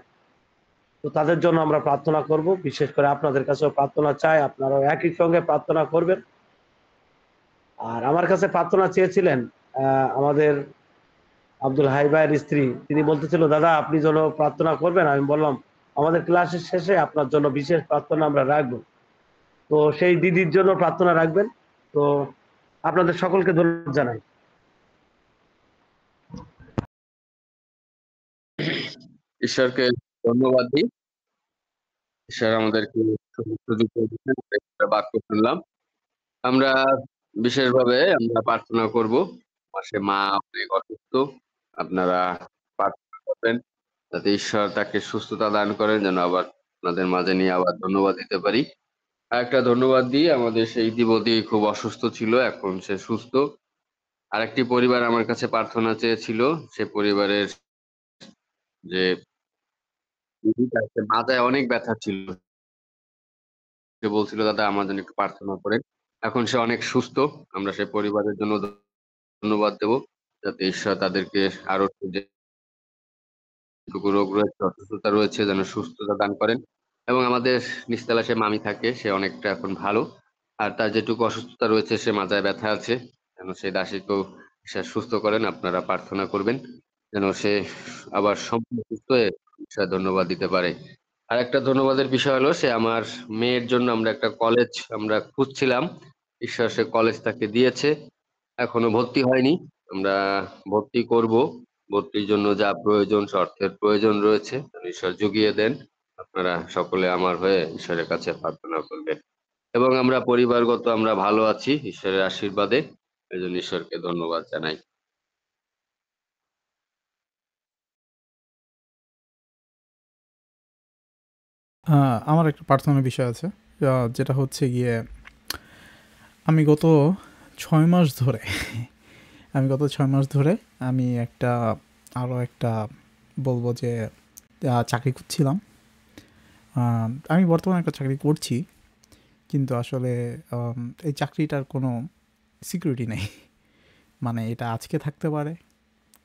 তো তাদের জন্য আমরা প্রার্থনা করব। বিশেষ করে আপনাদের কাছেও প্রার্থনা চাই, আপনারাও একই সঙ্গে প্রার্থনা করবেন। আর আমার কাছে প্রার্থনা চেয়েছিলেন আমাদের আব্দুল হাই ভাইয়ের স্ত্রী, তিনি বলতেছিল দাদা আপনি যেন প্রার্থনা করবেন। আমি বললাম আমাদের ক্লাসের শেষে আপনার জন্য বিশেষ প্রার্থনা আমরা রাখবো, তো সেই দিদির জন্য প্রার্থনা রাখবেন। তো আপনাদের সকলকে ধন্যবাদ জানাই। ঈশ্বরকে ধন্যবাদ দিই। ঈশ্বর আমাদেরকে সুযোগ করে দিয়েছেন, একটা বাক্য শুনলাম। আমরা বিশেষভাবে আমরা প্রার্থনা করব। পাশে মা অনেক অসুস্থ, আপনারা প্রার্থনা করবেন যাতে ঈশ্বর তাকে সুস্থতা দান করেন, যেন আবার আপনাদের মাঝে নিয়ে আবার ধন্যবাদ দিতে পারি। আর একটা ধন্যবাদ দিই, আমাদের সেই দিবতী খুব অসুস্থ ছিল, এখন সে সুস্থ। আরেকটি পরিবার আমার কাছে প্রার্থনা চেয়েছিল, সে পরিবারের যে দিদি, তার মাথায় অনেক ব্যথা ছিল, সে বলছিল দাদা আমার জন্য একটু প্রার্থনা করেন। এখন সে অনেক সুস্থ। আমরা সেই পরিবারের জন্য ধন্যবাদ দেব, যাতে ঈশ্বর তাদেরকে আরো যেটুকু রোগ রয়েছে, অসুস্থতা রয়েছে, যেন সুস্থতা দান করেন। এবং আমাদের নিচতলা সে মামি থাকে, সে অনেকটা এখন ভালো। আর তার যেটুকু অসুস্থতা রয়েছে, সে মাথায় ব্যথা আছে, যেন সেই দাসীকেও ঈশ্বর সুস্থ করেন। আপনারা প্রার্থনা করবেন যেন সে আবার সম্পূর্ণ সুস্থ হয়ে ঈশ্বর ধন্যবাদ দিতে পারে। আর একটা ধন্যবাদের বিষয় হলো, সে আমার মেয়ের জন্য আমরা একটা কলেজ আমরা খুঁজছিলাম, ঈশ্বর সে কলেজ তাকে দিয়েছে। এখনো ভর্তি হয়নি, আমরা ভর্তি করব। ভর্তির জন্য যা প্রয়োজন, অর্থের প্রয়োজন রয়েছে, ঈশ্বর জুগিয়ে দেন। আপনারা সকলে আমার হয়ে ঈশ্বরের কাছে প্রার্থনা করবেন। এবং আমরা পরিবারগত আমরা ভালো আছি ঈশ্বরের আশীর্বাদে, এই জন্য ঈশ্বরকে ধন্যবাদ জানাই। আমার একটা প্রার্থনার বিষয় আছে, যেটা হচ্ছে গিয়ে আমি গত 6 মাস ধরে আমি আরও একটা বলবো যে চাকরি খুঁজছিলাম। আমি বর্তমানে একটা চাকরি করছি, কিন্তু আসলে এই চাকরিটার কোনো সিকিউরিটি নেই। মানে এটা আজকে থাকতে পারে,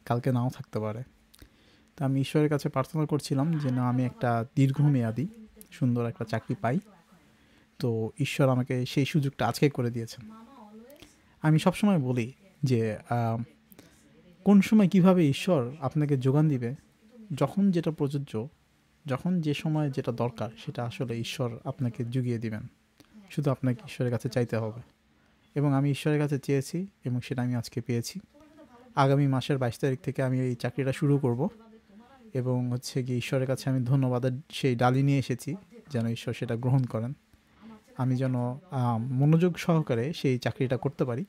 কালকে নাও থাকতে পারে। তো আমি ঈশ্বরের কাছে প্রার্থনা করছিলাম যেন আমি একটা দীর্ঘমেয়াদী সুন্দর একটা চাকরি পাই। তো ঈশ্বর আমাকে সেই সুযোগটা আজকে করে দিয়েছেন। আমি সবসময় বলি যে কোন সময় কিভাবে ঈশ্বর আপনাকে যোগান দিবে, যখন যেটা প্রযোজ্য, যখন যে সময় যেটা দরকার, সেটা আসলে ঈশ্বর আপনাকে জুগিয়ে দিবেন। শুধু আপনাকে ঈশ্বরের কাছে চাইতে হবে। এবং আমি ঈশ্বরের কাছে চেয়েছি এবং সেটা আমি আজকে পেয়েছি। আগামী মাসের 22 তারিখ থেকে আমি এই চাকরিটা শুরু করব, এবং হচ্ছে গিয়ে ঈশ্বরের কাছে আমি ধন্যবাদের সেই ডালি নিয়ে এসেছি যেন ঈশ্বর সেটা গ্রহণ করেন। আমি যেন মনোযোগ সহকারে সেই চাকরিটা করতে পারি,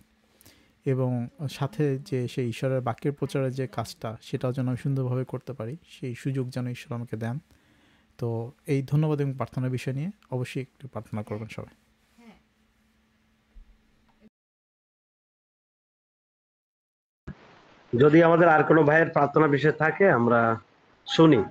এবং সাথে যে সেই ঈশ্বরের বাক্যের প্রচারের যে কাজটা, সেটাও যেন আমি সুন্দরভাবে করতে পারি, সেই সুযোগ যেন ঈশ্বর আমাকে দেন। তো এই ধন্যবাদ এবং প্রার্থনার বিষয় নিয়ে অবশ্যই একটু প্রার্থনা করবেন সবাই। যদি আমাদের আর কোনো ভাইয়ের প্রার্থনা বিষয় থাকে আমরা শুনি।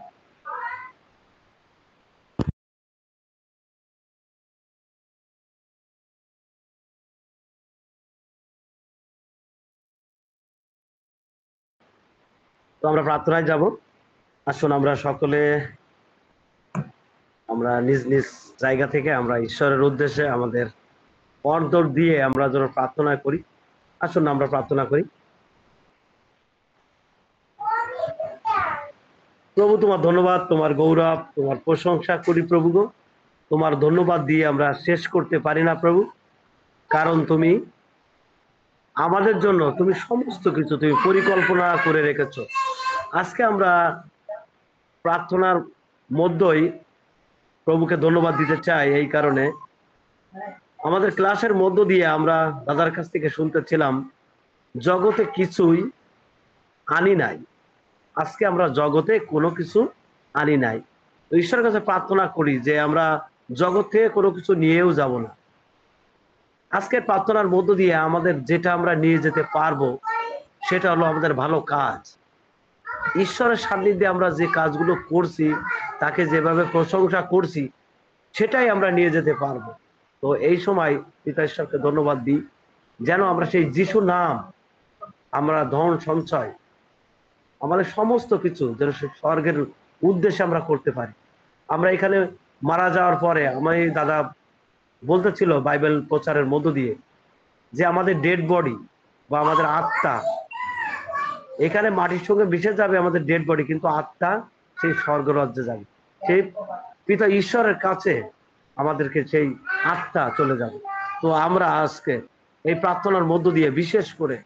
তো আমরা প্রার্থনায় যাব। আসুন আমরা সকলে আমরা নিজ নিজ জায়গা থেকে আমরা ঈশ্বরের উদ্দেশ্যে আমাদের অন্তর দিয়ে আমরা যেন প্রার্থনা করি। আসুন আমরা প্রার্থনা করি। প্রভু তোমার ধন্যবাদ, তোমার গৌরব, তোমার প্রশংসা করি প্রভু গো। তোমার ধন্যবাদ দিয়ে আমরা শেষ করতে পারি না প্রভু, কারণ তুমি আমাদের জন্য তুমি সমস্ত কিছু তুমি পরিকল্পনা করে রেখেছ। আজকে আমরা প্রার্থনার মধ্যেই প্রভুকে ধন্যবাদ দিতে চাই এই কারণে আমাদের ক্লাসের মধ্য দিয়ে আমরা দাদার কাছ থেকে শুনতেছিলাম, জগতে কিছুই আনি নাই। আজকে আমরা জগতে কোনো কিছু আনি নাই। তো ঈশ্বরের কাছে প্রার্থনা করি যে আমরা জগতে কোনো কিছু নিয়েও যাব না। আজকের প্রার্থনার মধ্য দিয়ে আমাদের যেটা আমরা নিয়ে যেতে পারবো সেটা হলো আমাদের ভালো কাজ। ঈশ্বরের সান্নিধ্যে আমরা যে কাজগুলো করছি, তাকে যেভাবে প্রশংসা করছি, সেটাই আমরা নিয়ে যেতে পারবো। তো এই সময় পিতা ঈশ্বরকে ধন্যবাদ দিই, যেন আমরা সেই যিশু নাম, আমরা ধন সঞ্চয়, আমাদের সমস্ত কিছু যেন স্বর্গের উদ্দেশ্যে আমরা করতে পারি। আমরা এখানে মারা যাওয়ার পরে আমার এই দাদা বলতেছিল বাইবেল প্রচারের মধ্য দিয়ে যে আমাদের ডেড বডি বা আমাদের আত্মা এখানে মাটির সঙ্গে মিশে যাবে, আমাদের ডেড বডি, কিন্তু আত্মা সেই স্বর্গরাজ্যে যাবে, সেই পিতা ঈশ্বরের কাছে আমাদেরকে সেই আত্মা চলে যাবে। তো আমরা আজকে এই প্রার্থনার মধ্য দিয়ে বিশেষ করে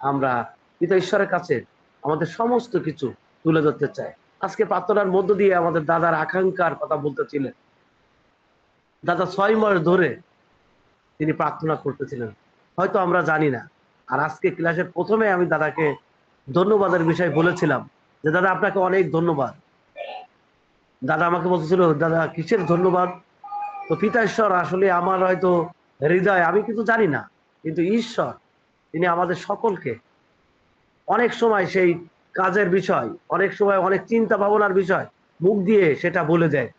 আমরা পিতা ঈশ্বরের কাছে আমাদের সমস্ত কিছু তুলে ধরতে চাই। আজকে প্রার্থনার মধ্য দিয়ে আমাদের দাদার আকাঙ্ক্ষার কথা বলতেছিলেন। দাদা 6 মাস ধরে তিনি প্রার্থনা করতেছিলেন, হয়তো আমরা জানি না। আর আজকে ক্লাসের প্রথমে আমি দাদাকে ধন্যবাদের বিষয় বলেছিলাম যে দাদা আপনাকে অনেক ধন্যবাদ। দাদা আমাকে বলতেছিল, দাদা কিসের ধন্যবাদ? তো পিতা ঈশ্বর আসলে আমার হয়তো হৃদয়, আমি কিন্তু জানি না, কিন্তু ঈশ্বর তিনি আমাদের সকলকে অনেক সময় সেই কাজের বিষয়, অনেক সময় অনেক চিন্তা ভাবনার বিষয় মুখ দিয়ে সেটা বলে দেয়,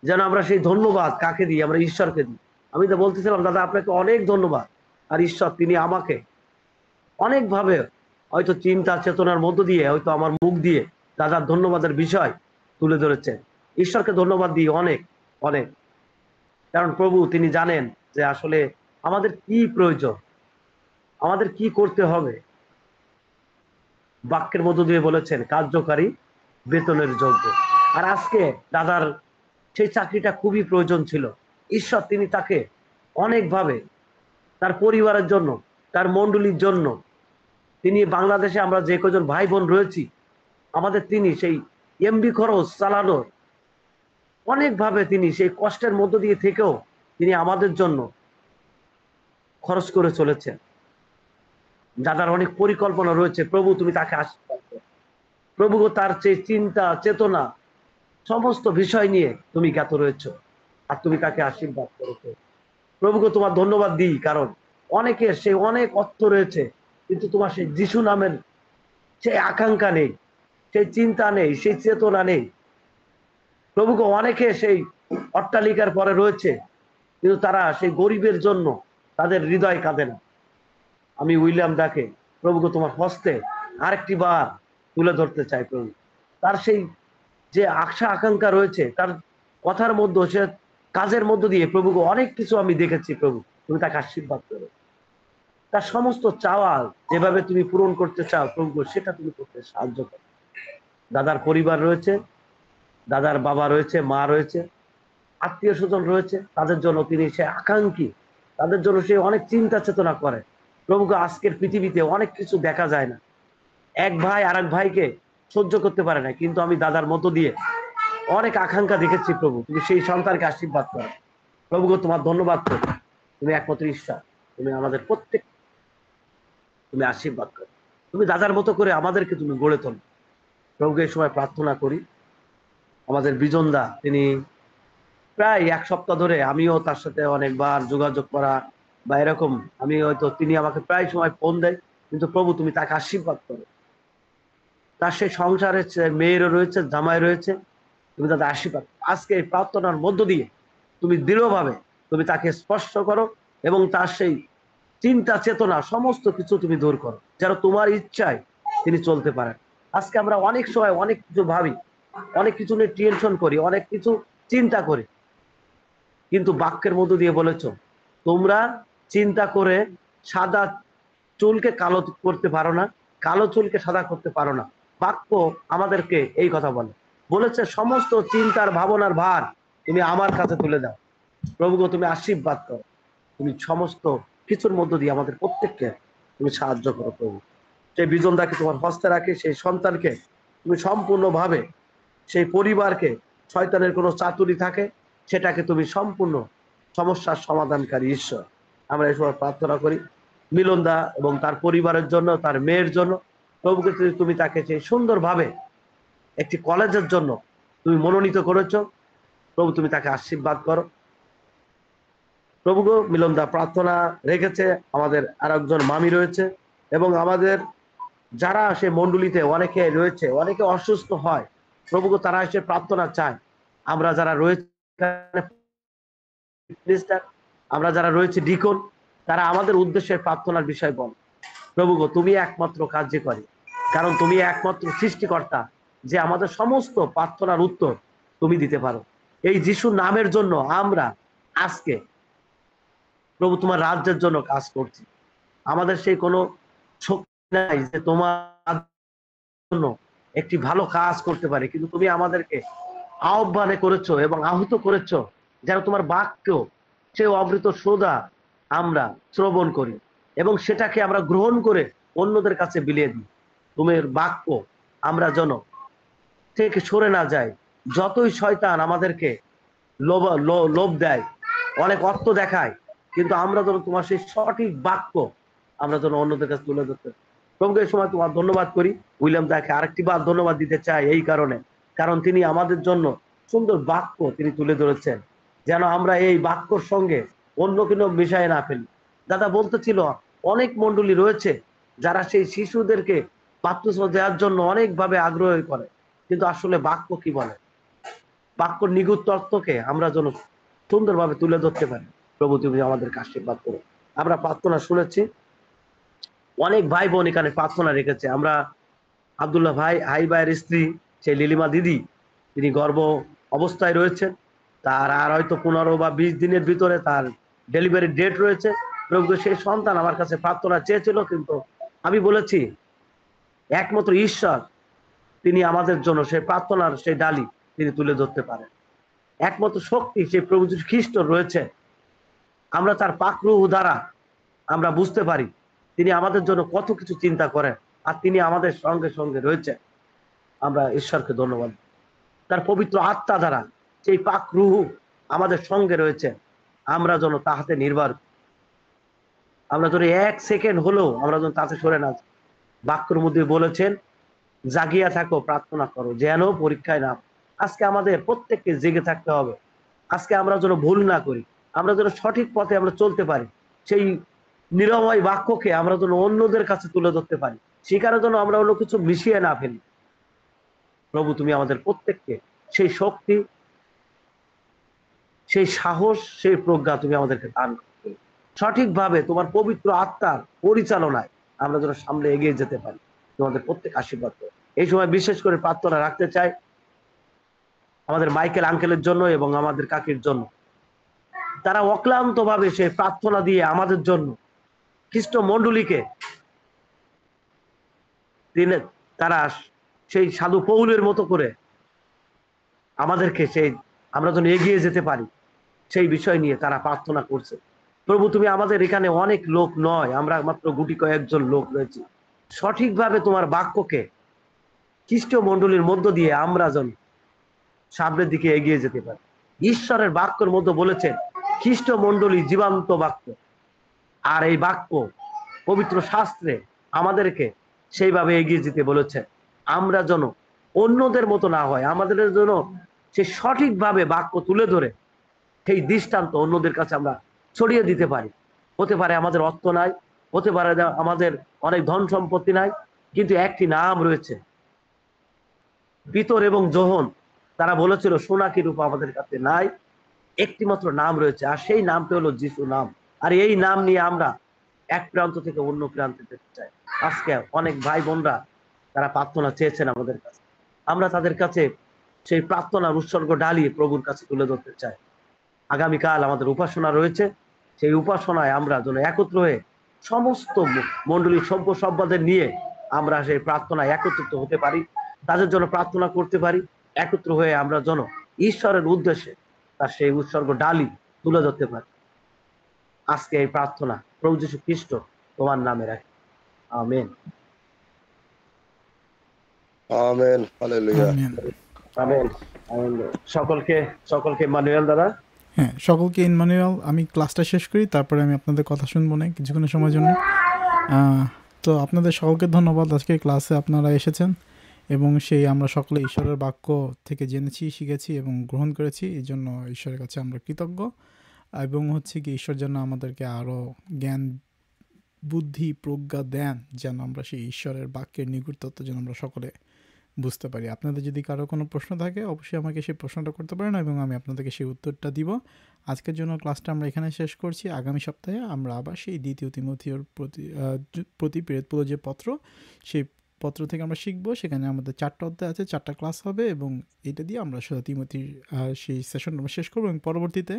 যেন আমরা সেই ধন্যবাদ কাকে দিই? আমরা ঈশ্বরকে দিই। আমি তো বলতেছিলাম দাদা আপনাকে অনেক ধন্যবাদ। আর ঈশ্বর তিনি আমাকে অনেকভাবে হয়তো চিন্তা চেতনার মধ্য দিয়ে হয়তো আমার মুখ দিয়ে দাদার ধন্যবাদের বিষয় তুলে ধরেছেন। ঈশ্বরকে ধন্যবাদ দিই অনেক অনেক, কারণ প্রভু তিনি জানেন যে আসলে আমাদের কি প্রয়োজন, আমাদের কি করতে হবে। বাক্যের মধ্য দিয়ে বলেছেন কার্যকারী বেতনের যোগ্য। আর আজকে দাদার সেই চাকরিটা খুবই প্রয়োজন ছিল। ঈশ্বর তিনি তাকে অনেকভাবে তার পরিবারের জন্য, তার মণ্ডলীর জন্য, তিনি বাংলাদেশে আমরা যে কজন ভাই বোন রয়েছি আমাদের তিনি সেই এমবি খরচ চালানোর অনেকভাবে তিনি সেই কষ্টের মধ্য দিয়ে থেকেও তিনি আমাদের জন্য খরচ করে চলেছেন। দাদার অনেক পরিকল্পনা রয়েছে। প্রভু তুমি তাকে আশীর্বাদ করো। প্রভু গো, তার যে চিন্তা চেতনা সমস্ত বিষয় নিয়ে তুমি জ্ঞাত রয়েছ, আর তুমি তাকে আশীর্বাদ করো। প্রভু গো, তোমার ধন্যবাদ দিই, কারণ অনেকের সেই অনেক অর্থ রয়েছে, কিন্তু তোমার সেই যিশু নামের সেই আকাঙ্ক্ষা নেই, সেই চিন্তা নেই, সেই চেতনা নেই। প্রভু গো, অনেকে সেই অট্টালিকার পরে রয়েছে, কিন্তু তারা সেই গরিবের জন্য তাদের হৃদয় কাঁদে না। আমি উইলিয়াম ডাকে প্রভু গো তোমার হস্তে আরেকটি বার তুলে ধরতে চাই। প্রভু তার সেই যে আশা আকাঙ্ক্ষা রয়েছে, তার কথার মধ্যে, সে কাজের মধ্য দিয়ে প্রভু গো অনেক কিছু আমি দেখেছি। প্রভু তুমি তাকে আশীর্বাদ করো, তার সমস্ত চাওয়া যেভাবে তুমি পূরণ করতে চাও প্রভু গো, সেটা তুমি করতে সাহায্য করো। দাদার পরিবার রয়েছে, দাদার বাবা রয়েছে, মা রয়েছে, আত্মীয় স্বজন রয়েছে, তাদের জন্য তিনি সে আকাঙ্ক্ষী, তাদের জন্য সে অনেক চিন্তা চেতনা করে। প্রভু গো, আজকের পৃথিবীতে অনেক কিছু দেখা যায় না, এক ভাই আর এক ভাইকে সহ্য করতে পারে না, কিন্তু আমি দাদার মতো দিয়ে অনেক আকাঙ্ক্ষা দেখেছি। প্রভু তুমি সেই সন্তানকে আশীর্বাদ করো। প্রভু গো, তোমার ধন্যবাদ করো, তুমি একমাত্র ঈশ্বর, তুমি আমাদের প্রত্যেক তুমি আশীর্বাদ করো, তুমি দাদার মতো করে আমাদেরকে তুমি গড়ে তোলো। প্রভুকে এই সময় প্রার্থনা করি আমাদের বিজনদা, তিনি প্রায় 1 সপ্তাহ ধরে আমিও তার সাথে অনেকবার যোগাযোগ করা বা এরকম, আমি হয়তো তিনি আমাকে প্রায় সময় ফোন দেয়, কিন্তু প্রভু তুমি তাকে আশীর্বাদ করো। তার সেই সংসারে মেয়েরও রয়েছে, জামাই রয়েছে, তুমি তাদের আশীর্বাদ। আজকে এই প্রার্থনার মধ্য দিয়ে তুমি দৃঢ়ভাবে তুমি তাকে স্পর্শ করো এবং তার সেই চিন্তা চেতনা সমস্ত কিছু তুমি দূর করো, যেন তোমার ইচ্ছায় তিনি চলতে পারেন। আজকে আমরা অনেক সময় অনেক কিছু ভাবি, অনেক কিছু নিয়ে টেনশন করি, অনেক কিছু চিন্তা করি, কিন্তু বাক্যের মধ্য দিয়ে বলেছ তোমরা চিন্তা করে সাদা চুলকে কালো করতে পারো না, কালো চুলকে সাদা করতে পারো না। বাক্য আমাদেরকে এই কথা বলেছে সমস্ত চিন্তার ভাবনার ভার তুমি আমার কাছে তুলে দাও। প্রভু গো, তুমি আশীর্বাদ করো, তুমি সমস্ত কিছুর মধ্য দিয়ে আমাদের প্রত্যেককে তুমি সাহায্য করো। প্রভু সেই বিজনদাকে তোমার হস্তে রাখি, সেই সন্তানকে তুমি সম্পূর্ণভাবে, সেই পরিবারকে শয়তানের কোনো চাতুরি থাকে সেটাকে তুমি সম্পূর্ণ সমস্যার সমাধানকারী ঈশ্বর। আমরা এই সময় প্রার্থনা করি মিলনদা এবং তার পরিবারের জন্য, তার মেয়ের জন্য। প্রভুকে তুমি তাকে সেই সুন্দরভাবে একটি কলেজের জন্য তুমি মনোনীত করেছো, প্রভু তুমি তাকে আশীর্বাদ করো। প্রভু গো, মিলনদা প্রার্থনা রেখেছে, আমাদের আর একজন মামি রয়েছে এবং আমাদের যারা সে মণ্ডলীতে অনেকে রয়েছে, অনেকে অসুস্থ হয়, প্রভু গো তারা এসে প্রার্থনা চায়। আমরা যারা রয়েছে, আমরা যারা রয়েছে ডিকন, তারা আমাদের উদ্দেশ্যে প্রার্থনার বিষয় বল। প্রভু গো, তুমি একমাত্র কার্যকরী, কারণ তুমি একমাত্র সৃষ্টিকর্তা যে আমাদের সমস্ত প্রার্থনার উত্তর তুমি দিতে পারো। এই যিশুর নামের জন্য আমরা আজকে প্রভু তোমার রাজ্যের জন্য কাজ করছি। আমাদের সেই কোনো শক্তি নাই যে তোমার জন্য একটি ভালো কাজ করতে পারে, কিন্তু তুমি আমাদেরকে আহ্বানে করেছো এবং আহত করেছো যেন তোমার বাক্য সে অমৃত সোদা আমরা শ্রবণ করি এবং সেটাকে আমরা গ্রহণ করে অন্যদের কাছে বিলিয়ে দিই। তোমার বাক্য আমরা যেন থেকে সরে না যায়। যতই শয়তান আমাদেরকে লোভ দেয়, অনেক অর্থ দেখায়, কিন্তু আমরা যেন তোমার সেই সঠিক বাক্য আমরা যেন অন্যদের কাছে তুলে ধরতে। প্রভু এই সময় তোমার ধন্যবাদ করি। উইলিয়াম তাকে আরেকটি বার ধন্যবাদ দিতে চাই এই কারণে, কারণ তিনি আমাদের জন্য সুন্দর বাক্য তিনি তুলে ধরেছেন, যেন আমরা এই বাক্যর সঙ্গে অন্য কোনো বিষয়ে না ফেলি। দাদা বলতেছিল অনেক মণ্ডলী রয়েছে যারা সেই শিশুদেরকে বাপ্তিস্ম দেওয়ার জন্য অনেকভাবে আগ্রহী করে, কিন্তু আসলে বাক্য কি বলে, বাক্যর নিগুড় তত্ত্বকে আমরা যেন সুন্দরভাবে তুলে ধরতে পারি। প্রভু তুমি আমাদেরকে আশীর্বাদ করো। আমরা প্রার্থনা শুনেছি, অনেক ভাই বোন এখানে প্রার্থনা রেখেছে। আমরা আব্দুল্লাহ ভাই, হাই ভাইয়ের স্ত্রী সেই লিলিমা দিদি, তিনি গর্ভ অবস্থায় রয়েছেন, তার আর হয়তো 15 বা 20 দিনের ভিতরে তার ডেলিভারি ডেট রয়েছে। প্রভু সেই সন্তান আমার কাছে প্রার্থনা চেয়েছিল, কিন্তু আমি বলেছি একমাত্র ঈশ্বর তিনি আমাদের জন্য সেই প্রার্থনার সেই ডালি তিনি তুলে ধরতে পারেন। একমাত্র শক্তি সেই প্রভু যীশু খ্রিস্ট রয়েছে। আমরা তার পাকরুহ দ্বারা আমরা বুঝতে পারি তিনি আমাদের জন্য কত কিছু চিন্তা করেন, আর তিনি আমাদের সঙ্গে সঙ্গে রয়েছে। আমরা ঈশ্বরকে ধন্যবাদ। তার পবিত্র আত্মা দ্বারা সেই পাকরুহ আমাদের সঙ্গে রয়েছে। আমরা যেন তাহাতে নির্ভর, আমরা যেন 1 সেকেন্ড হলেও আমরা যেন তাতে সরে না। বাক্যের মধ্যে বলেছেন জাগিয়া থাকো, প্রার্থনা করো, যেন পরীক্ষায় না। আজকে আমাদের প্রত্যেককে জেগে থাকতে হবে। আজকে আমরা যেন ভুল না করি, আমরা যেন সঠিক পথে আমরা চলতে পারি, সেই নিরময় বাক্যকে আমরা যেন অন্যদের কাছে তুলে ধরতে পারি, সেখানে যেন আমরা অন্য কিছু মিশিয়ে না ফেলি। প্রভু তুমি আমাদের প্রত্যেককে সেই শক্তি, সেই সাহস, সেই প্রজ্ঞা তুমি আমাদেরকে দান করো। সঠিকভাবে তোমার পবিত্র আত্মার পরিচালনায় আমরা যেন সামনে এগিয়ে যেতে পারি। তোমাদের প্রত্যেক আশীর্বাদ করো। এই সময় বিশেষ করে প্রার্থনা রাখতে চাই আমাদের মাইকেল আঙ্কেলের জন্য এবং আমাদের কাকির জন্য। তারা অক্লান্ত ভাবে সেই প্রার্থনা দিয়ে আমাদের জন্য খ্রিস্ট মণ্ডলীকে তারা সেই সাধু পৌলের মতো করে আমাদেরকে সেই আমরা যেন এগিয়ে যেতে পারি সেই বিষয় নিয়ে তারা প্রার্থনা করছে। প্রভু তুমি আমাদের এখানে অনেক লোক নয়, আমরা মাত্র গুটি কয়েকজন লোক রয়েছি। সঠিকভাবে তোমার বাক্যকে খ্রিস্ট মণ্ডলীর মধ্য দিয়ে আমরা যেন সামনের দিকে এগিয়ে যেতে পারি। ঈশ্বরের বাক্যের মধ্যে বলেছেন খ্রিস্ট মণ্ডলী জীবান্ত বাক্য, আর এই বাক্য পবিত্র শাস্ত্রে আমাদেরকে সেইভাবে এগিয়ে যেতে বলেছেন। আমরা যেন অন্যদের মতো না হয়, আমাদের জন্য সে সঠিকভাবে বাক্য তুলে ধরে সেই দৃষ্টান্ত অন্যদের কাছে আমরা ছড়িয়ে দিতে পারি। হতে পারে আমাদের অর্থ নাই, হতে পারে আমাদের অনেক ধন সম্পত্তি নাই, কিন্তু একটি নাম রয়েছে, পিতর এবং যোহন তারা বলেছিল সোনা কি রূপা আমাদের কাছে নাই, একটি মাত্র নাম রয়েছে, আর সেই নামটা হলো যিশু নাম। আর এই নাম নিয়ে আমরা এক প্রান্ত থেকে অন্য প্রান্তে যেতে চাই। আজকে অনেক ভাই বোনরা তারা প্রার্থনা চেয়েছেন আমাদের কাছে, আমরা তাদের কাছে সেই প্রার্থনার উৎসর্গ ঢালিয়ে প্রভুর কাছে তুলে ধরতে চাই। আগামীকাল আমাদের উপাসনা রয়েছে, সেই উপাসনায় আমরা যেন একত্র হয়ে সমস্ত মণ্ডলীর সভ্য সভ্যদের নিয়ে আমরা সেই প্রার্থনায় একত্রিত হতে পারি, তাদের জন্য প্রার্থনা করতে পারি। একত্র হয়ে আমরা যেন ঈশ্বরের উদ্দেশ্যে তার সেই উৎসর্গ ডালি তুলে ধরতে পারি। আজকে এই প্রার্থনা প্রভু যীশু খ্রিস্ট তোমার নামে রাখি, amen. Amen, hallelujah. Amen. Amen. সকলকে সকলকে মানুয়েল দ্বারা হ্যাঁ, সকলকে ইনমানুয়াল আমি ক্লাসটা শেষ করি, তারপরে আমি আপনাদের কথা শুনবো না কিছুক্ষণের সময়ের জন্য। তো আপনাদের সকলকে ধন্যবাদ, আজকে ক্লাসে আপনারা এসেছেন এবং সেই আমরা সকলে ঈশ্বরের বাক্য থেকে জেনেছি, শিখেছি এবং গ্রহণ করেছি। এই জন্য ঈশ্বরের কাছে আমরা কৃতজ্ঞ, এবং হচ্ছে কি ঈশ্বর যেন আমাদেরকে আরও জ্ঞান, বুদ্ধি, প্রজ্ঞা দেন, যেন আমরা সেই ঈশ্বরের বাক্যের নিগুড় তত্ত্ব যেন আমরা সকলে বুঝতে পারি। আপনাদের যদি কারো কোনো প্রশ্ন থাকে অবশ্যই আমাকে সেই প্রশ্নটা করতে পারেন এবং আমি আপনাদেরকে সেই উত্তরটা দিব। আজকের জন্য ক্লাসটা আমরা এখানে শেষ করছি। আগামী সপ্তাহে আমরা আবার সেই দ্বিতীয় তিমথিওর প্রতি প্রেরিত যে পত্র, সেই পত্র থেকে আমরা শিখবো। সেখানে আমাদের 4টা অধ্যায় আছে, 4টা ক্লাস হবে এবং এটা দিয়ে আমরা তিমথির সেই সেশনটা আমরা শেষ করবো এবং পরবর্তীতে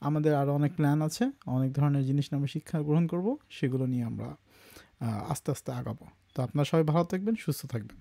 আমাদের আরও অনেক প্ল্যান আছে, অনেক ধরনের জিনিস আমরা শিক্ষা গ্রহণ করব, সেগুলো নিয়ে আমরা আস্তে আস্তে আগাবো। তো আপনারা সবাই ভালো থাকবেন, সুস্থ থাকবেন।